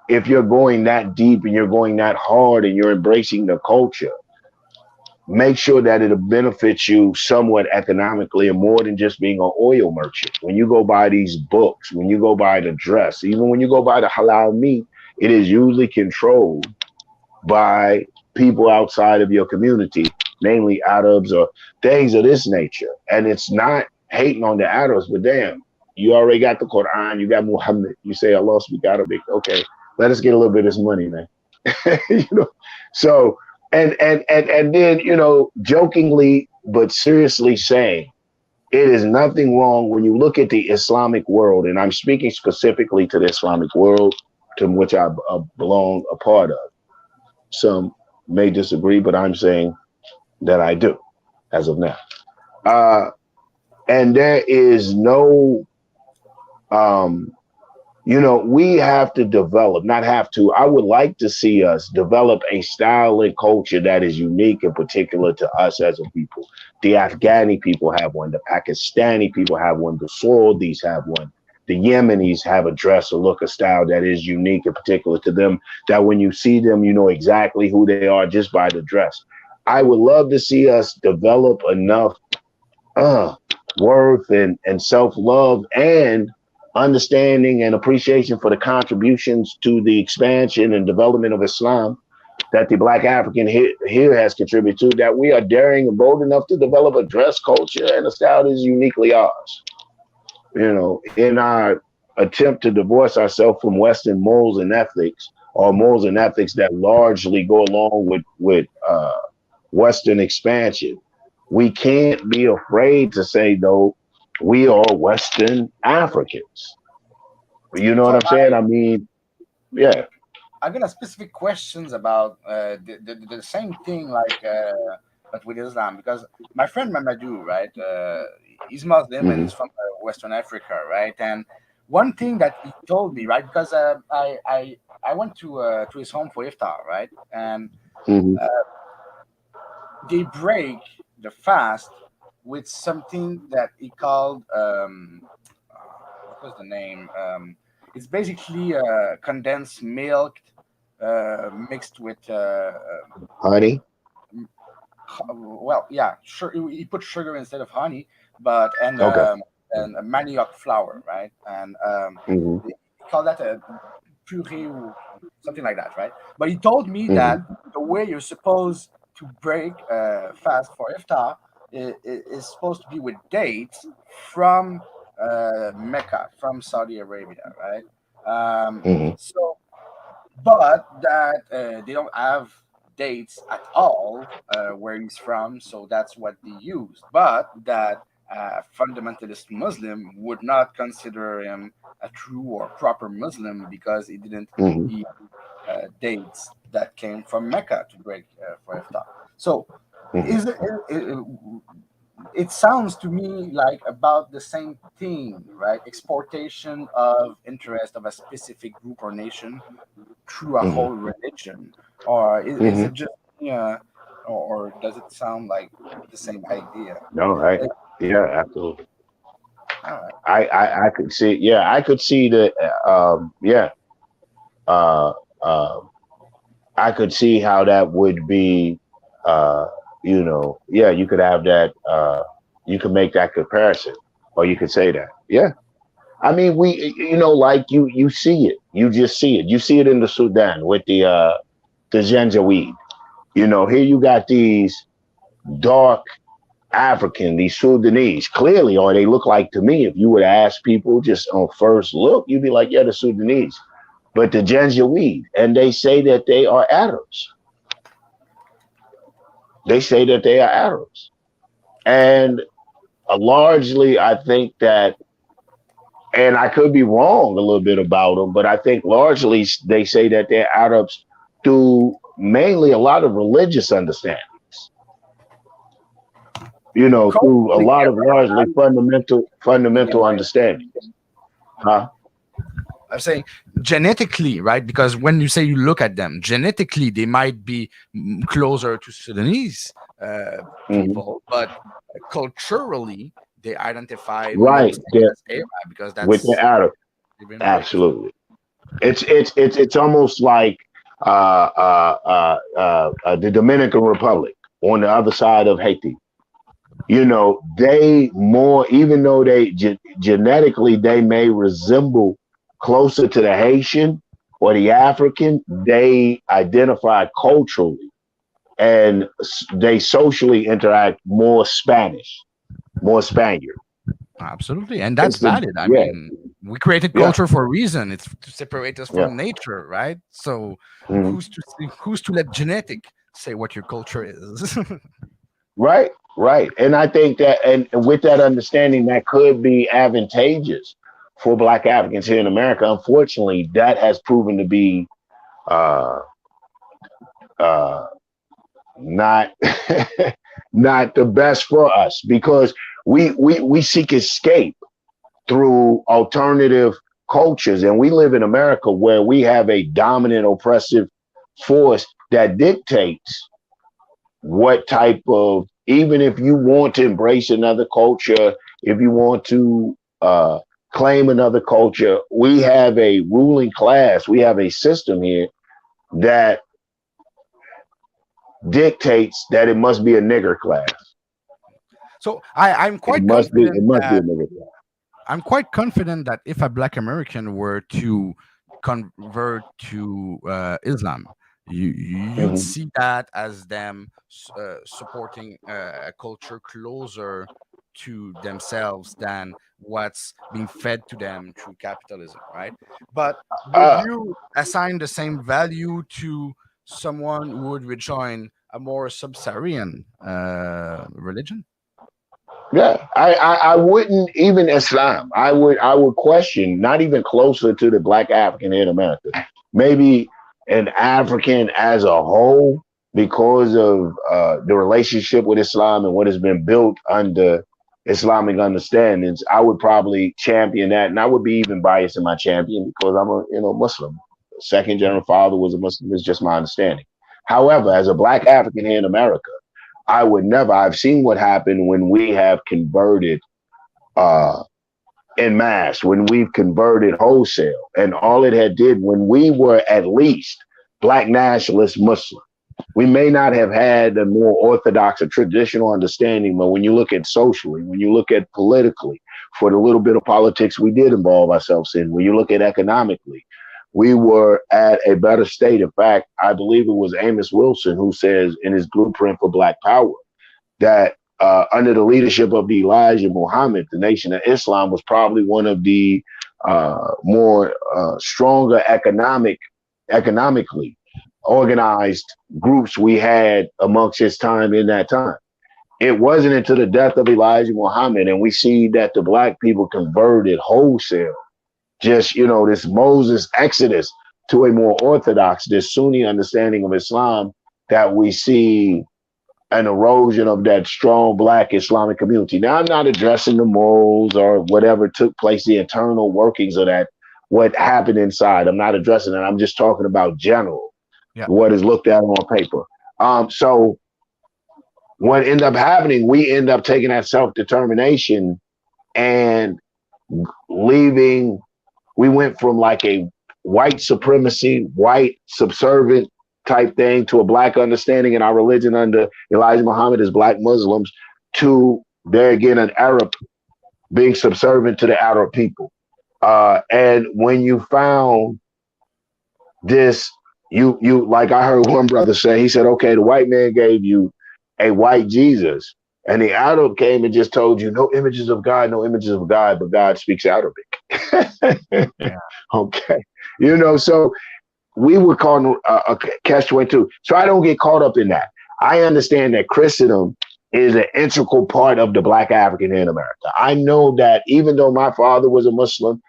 if you're going that deep and you're going that hard and you're embracing the culture, make sure that it'll benefit you somewhat economically and more than just being an oil merchant. When you go buy these books, when you go buy the dress, even when you go buy the halal meat, it is usually controlled by people outside of your community, namely Arabs or things of this nature. And it's not hating on the Arabs, but damn, you already got the Quran, you got Muhammad, you say Allah speak Arabic. Okay, let us get a little bit of this money, man. So and then, jokingly but seriously saying, it is nothing wrong when you look at the Islamic world, and I'm speaking specifically to the Islamic world to which I belong a part of. Some may disagree, but I'm saying that I do as of now. And there is no, we have to develop, not have to, I would like to see us develop a style and culture that is unique and particular to us as a people. The Afghani people have one, the Pakistani people have one, the Saudis have one. The Yemenis have a dress, a look, a style that is unique and particular to them, that when you see them, you know exactly who they are just by the dress. I would love to see us develop enough worth and self-love and understanding and appreciation for the contributions to the expansion and development of Islam that the Black African here has contributed to, that we are daring and bold enough to develop a dress culture and a style that is uniquely ours. In our attempt to divorce ourselves from Western morals and ethics, or morals and ethics that largely go along with Western expansion. We can't be afraid to say, though, we are Western Africans. You know what So I'm saying? I mean, yeah. I got a specific questions about the same thing like but with Islam because my friend Mamadou, right? He's Muslim and Hmm. he's from Western Africa, right? And one thing that he told me, right? Because I went to his home for iftar, right? And Hmm. they break the fast with something that he called what was the name? It's basically condensed milk mixed with Honey. well, yeah, sure. He put sugar instead of honey, but Okay. and a manioc flour, right? And Hmm. they call that a puree or something like that, right? But he told me Hmm. that the way you're supposed to break fast for iftar is supposed to be with dates from Mecca, from Saudi Arabia, right? Hmm. So but that they don't have dates at all where he's from, so that's what they used. But that fundamentalist Muslim would not consider him a true or proper Muslim because he didn't Hmm. eat dates that came from Mecca to break for iftar. So Hmm. is it sounds to me like about the same thing, right? Exportation of interest of a specific group or nation through a Hmm. whole religion, or is Hmm. it just yeah, or does it sound like the same idea? No, right. Like, Yeah, absolutely. all right, I could see. Yeah, I could see that. Yeah. Uh, uh, I could see how that would be. Uh, yeah, you could have that. You could make that comparison, or you could say that. Yeah. I mean, like you see it. You just see it. You see it in the Sudan with the Janjaweed. Here you got these dark African, these Sudanese. Clearly, or they look like to me. If you would ask people just on first look, you'd be like, yeah, the Sudanese. But the Janjaweed, and they say that they are Arabs. They say that they are Arabs, and largely, I think that, and I could be wrong a little bit about them, but I think largely they say that they're Arabs through mainly a lot of religious understandings. Through a culturally, lot yeah, of largely fundamental right. understanding. Huh? I'm saying genetically, right? Because when you say you look at them genetically, they might be closer to Sudanese Hmm. people, but culturally, they identify Right. mostly They're as Arab because with the that's Arab. they've been raised. Absolutely. It's almost like the Dominican Republic on the other side of Haiti. They more, even though they genetically they may resemble closer to the Haitian or the African, they identify culturally and they socially interact more Spanish, more Spaniard. Absolutely, and that's It's the valid. I yeah, mean, we created yeah, culture for a reason. It's to separate us yeah. from nature, right? So, Mhm. who's to let genetic say what your culture is? Right, right. And I think that, and with that understanding, that could be advantageous for Black Africans here in America. Unfortunately, that has proven to be uh, uh, not not the best for us because we seek escape through alternative cultures, and we live in America where we have a dominant oppressive force that dictates what type of, even if you want to embrace another culture, if you want to claim another culture, we have a ruling class, we have a system here that dictates that it must be a nigger class. So I'm It quite must be. It confident must be a that nigger class. if a Black American were to convert to Islam, you'd Mhm. see that as them supporting a culture closer to themselves than what's being fed to them through capitalism, right? But would Uh, you assign the same value to someone who would rejoin a more sub-Saharan religion. Yeah, I wouldn't even Islam. I would question not even closer to the black African in America. Maybe an African as a whole because of the relationship with Islam and what has been built under Islamic understandings. I would probably champion that, and I would be even biased in my champion because I'm a Muslim. Second general father was a Muslim. It's just my understanding. However, as a black African here in America. I would never. I've seen what happened when we have converted uh, en masse, when we've converted wholesale, and all it had did when we were at least black nationalist Muslim. We may not have had a more orthodox or traditional understanding, but when you look at socially, when you look at politically, for the little bit of politics we did involve ourselves in, when you look at economically, we were at a better state. In fact, I believe it was Amos Wilson who says in his blueprint for Black Power that under the leadership of the Elijah Muhammad, the Nation of Islam was probably one of the more stronger economically organized groups we had amongst his time in that time. It wasn't until the death of Elijah Muhammad, and we see that the black people converted wholesale, just, this Moses exodus to a more orthodox, this Sunni understanding of Islam, that we see an erosion of that strong black Islamic community. Now, I'm not addressing the morals or whatever took place, the internal workings of that, what happened inside. I'm not addressing that. I'm just talking about general, what is looked at on paper. So what ended up happening, we end up taking that self-determination and leaving. We went from like a white supremacy, white subservient type thing to a black understanding in our religion under Elijah Muhammad as black Muslims to there again an Arab being subservient to the Arab people. And when you found this, you like I heard one brother say, he said, okay, the white man gave you a white Jesus, and the Arab came and just told you no images of God, no images of God, but God speaks Arabic. Okay. So we were caught a catch-22. So I don't get caught up in that. I understand that Christendom is an integral part of the black African in America. I know that even though my father was a Muslim,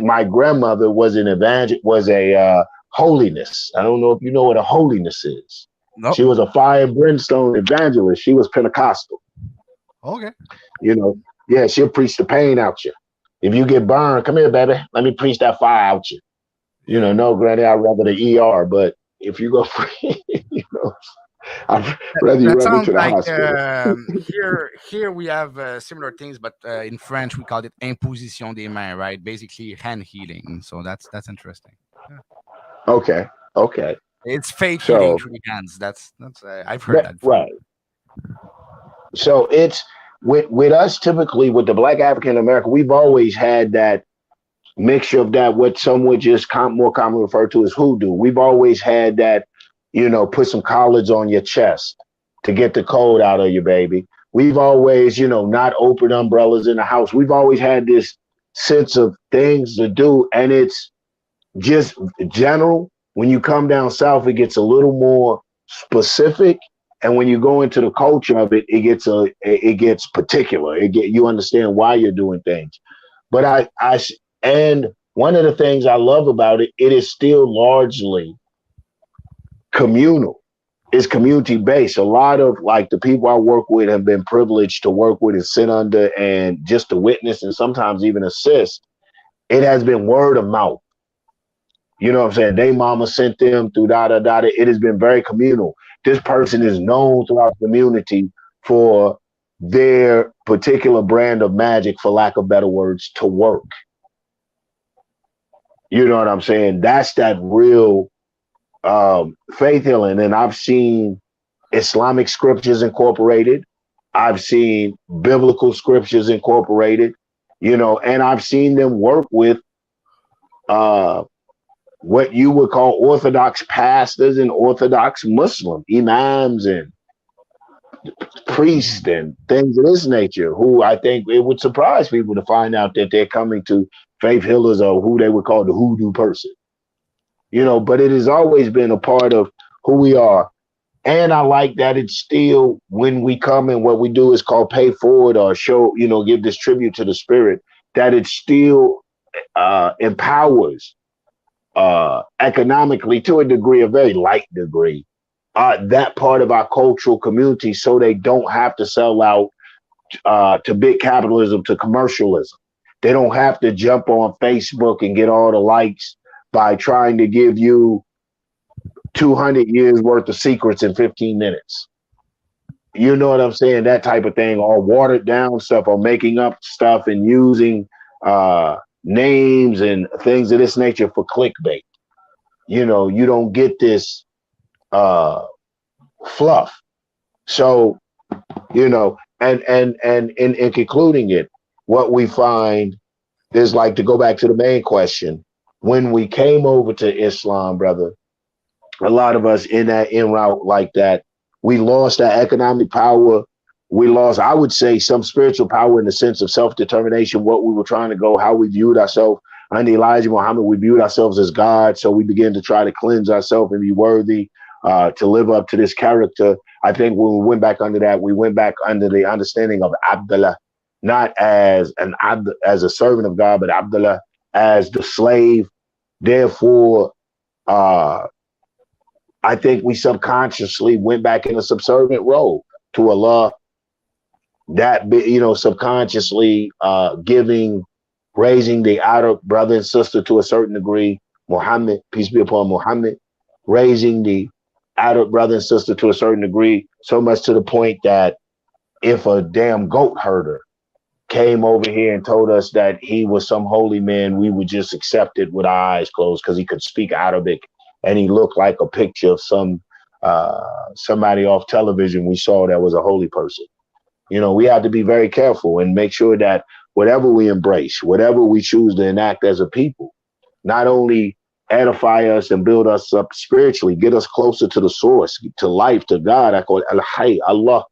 my grandmother was a holiness. I don't know if you know what a holiness is. Nope. She was a fire and brimstone evangelist. She was Pentecostal. Okay. Yeah, she'll preach the pain out you. If you get burned, come here, baby. Let me preach that fire out you. No, granted, I'd rather the ER, but if you go free, I'd rather you run me to the hospital. Here we have similar things, but in French we call it imposition des mains, right? Basically hand healing. So that's interesting. Yeah. Okay. It's faith healing through the hands. That's I've heard that. Right. So it's with us typically with the black African American, we've always had that mixture of that, what some would just more commonly refer to as hoodoo. We've always had that, put some collars on your chest to get the cold out of you, baby. We've always, not open umbrellas in the house. We've always had this sense of things to do, and it's just general. When you come down south, it gets a little more specific, and when you go into the culture of it, it gets particular. You understand why you're doing things. But and one of the things I love about it, it is still largely communal. It's community based. A lot of like the people I work with have been privileged to work with and sit under and just to witness and sometimes even assist. It has been word of mouth. You know what I'm saying? They mama sent them through da-da-da. It has been very communal. This person is known throughout the community for their particular brand of magic, for lack of better words, to work. You know what I'm saying? That's that real faith healing. And I've seen Islamic scriptures incorporated. I've seen biblical scriptures incorporated, and I've seen them work with what you would call Orthodox pastors and Orthodox Muslim imams and priests and things of this nature, who I think it would surprise people to find out that they're coming to faith healers or who they would call the hoodoo person. But it has always been a part of who we are. And I like that it's still, when we come and what we do is called pay forward or show, give this tribute to the spirit, that it still empowers economically to a degree, a very light degree, that part of our cultural community, so they don't have to sell out to big capitalism, to commercialism. They don't have to jump on Facebook and get all the likes by trying to give you 200 years worth of secrets in 15 minutes. You know what I'm saying? That type of thing, or watered down stuff, or making up stuff and using names and things of this nature for clickbait. You don't get this fluff. So, and in concluding it, what we find is, like, to go back to the main question, when we came over to Islam, brother, a lot of us in that en route like that, we lost that economic power. We lost, I would say, some spiritual power in the sense of self-determination, what we were trying to go, how we viewed ourselves. Under Elijah Muhammad, we viewed ourselves as God. So we began to try to cleanse ourselves and be worthy to live up to this character. I think when we went back under that, we went back under the understanding of Abdullah, not as as a servant of God, but Abdullah as the slave. Therefore, I think we subconsciously went back in a subservient role to Allah. That, subconsciously raising the outer brother and sister to a certain degree. Muhammad, peace be upon Muhammad, raising the outer brother and sister to a certain degree, so much to the point that if a damn goat herder came over here and told us that he was some holy man, we would just accept it with our eyes closed, because he could speak Arabic and he looked like a picture of somebody off television we saw that was a holy person. We have to be very careful and make sure that whatever we embrace, whatever we choose to enact as a people, not only edify us and build us up spiritually, get us closer to the source, to life, to God. I call it Al-Hayy, Allah,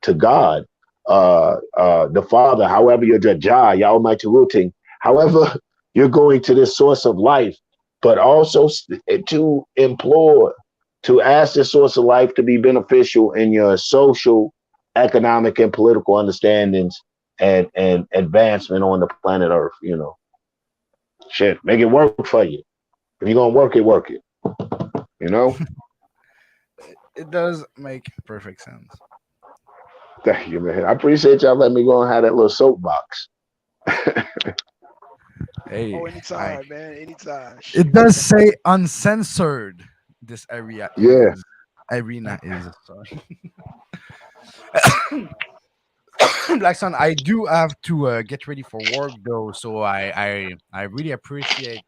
to God, the Father, however you're Jah, Yah Almighty Ruting, however you're going to this source of life, but also to implore, to ask this source of life to be beneficial in your social, economic, and political understandings and advancement on the planet Earth. Shit, make it work for you. If you're gonna work it. It does make perfect sense. Thank you, man. I appreciate y'all letting me go and have that little soapbox. Hey, anytime, man. Anytime. it does say uncensored. This arena Yeah. is. Sorry. Blackson, I do have to get ready for work though, so I really appreciate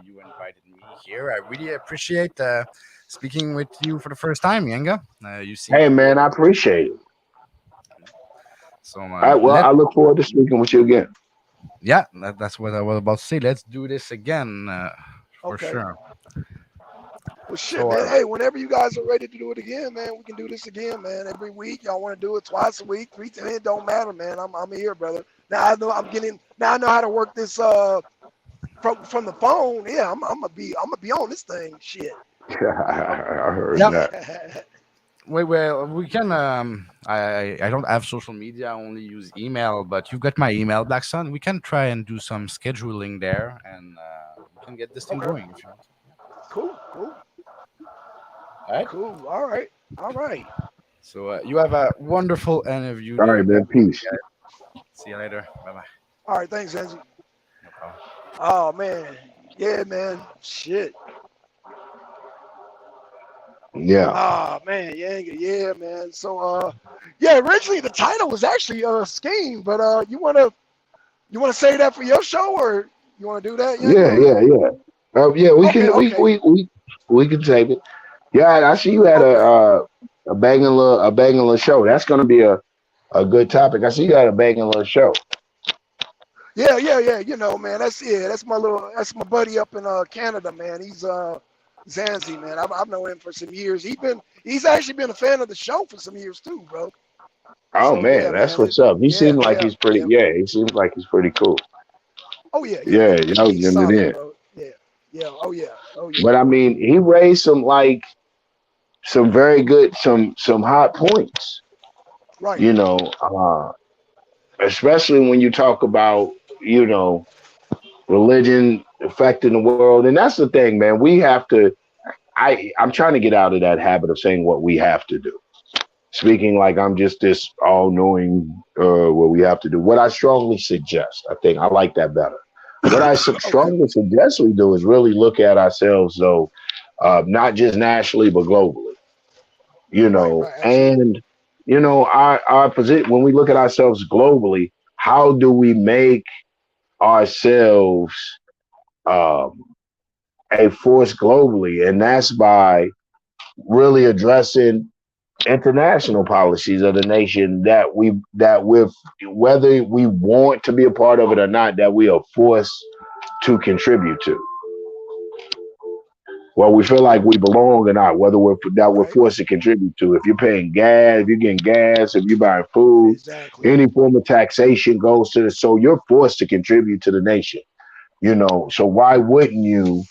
you invited me here. I really appreciate speaking with you for the first time, Yanga. You seem Hey, to man, I appreciate it. So All right, well, I look forward to speaking with you again. yeah, that's what I was about to say. Let's do this again for Okay. sure. Well, shit, So man. Hey, whenever you guys are ready to do it again, man, we can do this again, man. Every week, y'all want to do it twice a week, 3 times, it don't matter, man. I'm here, brother. Now I know Now I know how to work this from the phone. Yeah, I'm gonna be on this thing. Shit. I heard Yeah. that. Wait, well, we can. I don't have social media. I only use email. But you've got my email, Blackson. We can try and do some scheduling there, and we can get this thing Okay. going if you want. Cool. All right. Cool. All right. So you have a wonderful interview All there, right, man. guys. Peace. See you later. Bye bye. All right. Thanks, Angie. No problem. Oh man. Yeah, man. Shit. Yeah. Ah man, yeah, man. So yeah, originally the title was actually Skeeeeem, but you wanna say that for your show, or you wanna do that, Yeah, Yanga? yeah, yeah. Yeah, we Okay, can okay. we can take it. Yeah, I see you had Okay. a banging little show. That's gonna be a good topic. I see you had a banging little show. Yeah. Man, that's my buddy up in Canada, man. He's Zanzi, man. I've known him for some years. He's actually been a fan of the show for some years too, bro. Oh So yeah, man, that's man. what's up. He Yeah, seems like yeah, he's pretty. yeah. Yeah, he seems like he's pretty cool. Oh yeah, Yeah, he's getting it solid, in. bro. Yeah. Oh yeah. But I mean, he raised some, like, some very good, some hot points. Right. You know, especially when you talk about, you know, religion affecting the world, and that's the thing, man. We have to. I'm trying to get out of that habit of saying what we have to do. Speaking like I'm just this all-knowing what we have to do. What I strongly suggest, I think I like that better. What I Okay. strongly suggest we do is really look at ourselves, though, not just nationally but globally. You Right. know, Right. Absolutely. and you know our position when we look at ourselves globally. How do we make ourselves um, a force globally? And that's by really addressing international policies of the nation that with whether we want to be a part of it or not, that we are forced to contribute to. Well, we feel like we belong or not, whether we're Right. forced to contribute to. If you're paying gas, if you're getting gas, if you're buying food, Exactly. any form of taxation goes to the, so you're forced to contribute to the nation. You know, so why wouldn't you,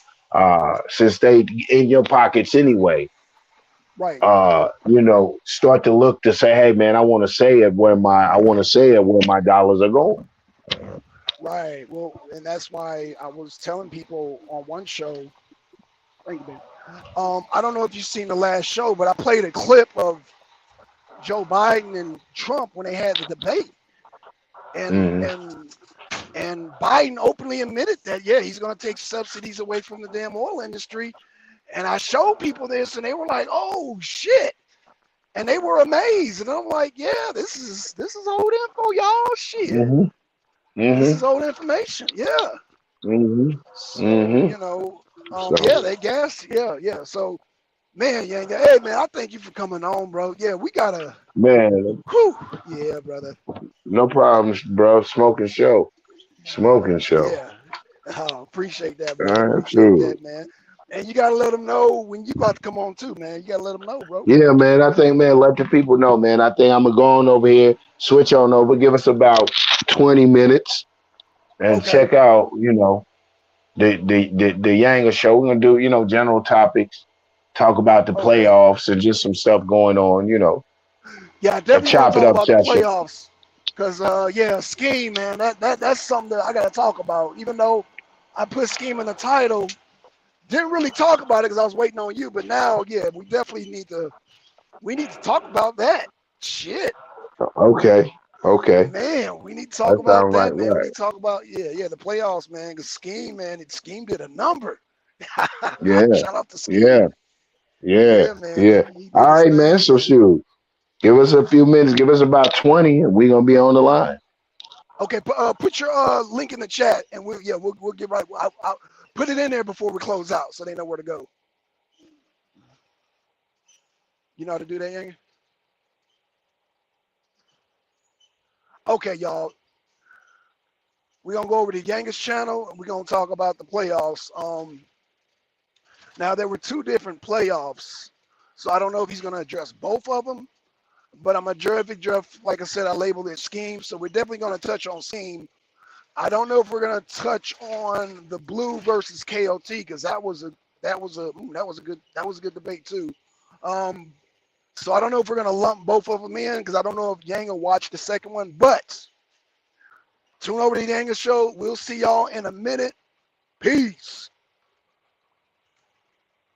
since they in your pockets anyway, Right. you know, start to look to say, hey man, I want to say it where my dollars are going. Right. Well, and that's why I was telling people on one show. Thank you, man. I don't know if you've seen the last show, but I played a clip of Joe Biden and Trump when they had the debate, and Mm-hmm. and and Biden openly admitted that yeah, he's going to take subsidies away from the damn oil industry. And I showed people this, and they were like, "Oh shit!" And they were amazed. And I'm like, "Yeah, this is old info, y'all. Shit, Mm-hmm. this Mm-hmm. is old information. Yeah." Mm-hmm. So Mm-hmm. you know, yeah, So they guessed. Yeah, yeah. So man, Yanga, hey man, I thank you for coming on, bro. Yeah, we gotta. man, Whew, yeah, brother. no problems, bro. Smoking show. Smoking show. Yeah. Appreciate that, brother. All right, Appreciate dude. that, man. And you gotta let them know when you about to come on too, man. You gotta let them know, bro. Yeah, man. I think, man, let the people know, man. I think I'm gonna go on over here, switch on over, give us about 20 minutes, and Okay. check out, you know, the Yanga show. We're gonna do, you know, general topics, talk about the Okay. playoffs and just some stuff going on, you know, Yeah, I a definitely want chop to it talk up about the session. playoffs. Cause yeah, Skeeeeem, man, that's something that I gotta talk about. Even though I put Skeeeeem in the title, didn't really talk about it because I was waiting on you. But now, yeah, we need to talk about that. Shit. Okay, okay, Man, we need to talk that about sounds that, right, man. We right. need to talk about yeah, the playoffs, man. Cause Skeeeeem, man, Skeeeeem did a number. Yeah, Shout out to yeah, Skeeeeem. yeah, Yeah, man, yeah. he All did his right, man. thing, So man. shoot, give us a few minutes. Give us about 20, and we're gonna be on the line. Okay, put your link in the chat, and we'll get right. I'll put it in there before we close out, so they know where to go. You know how to do that, Yang? Okay, y'all. We're gonna go over to Yanga's channel, and we're gonna talk about the playoffs. Now there were two different playoffs, so I don't know if he's gonna address both of them. But I'm a Jeff, like I said, I labeled it Skeeeem, so we're definitely gonna touch on Skeeeem. I don't know if we're gonna touch on the Blue versus KOT because that was a good debate too. Um, so I don't know if we're gonna lump both of them in because I don't know if Yanga watched the second one. But tune over to the Yanga show. We'll see y'all in a minute. Peace.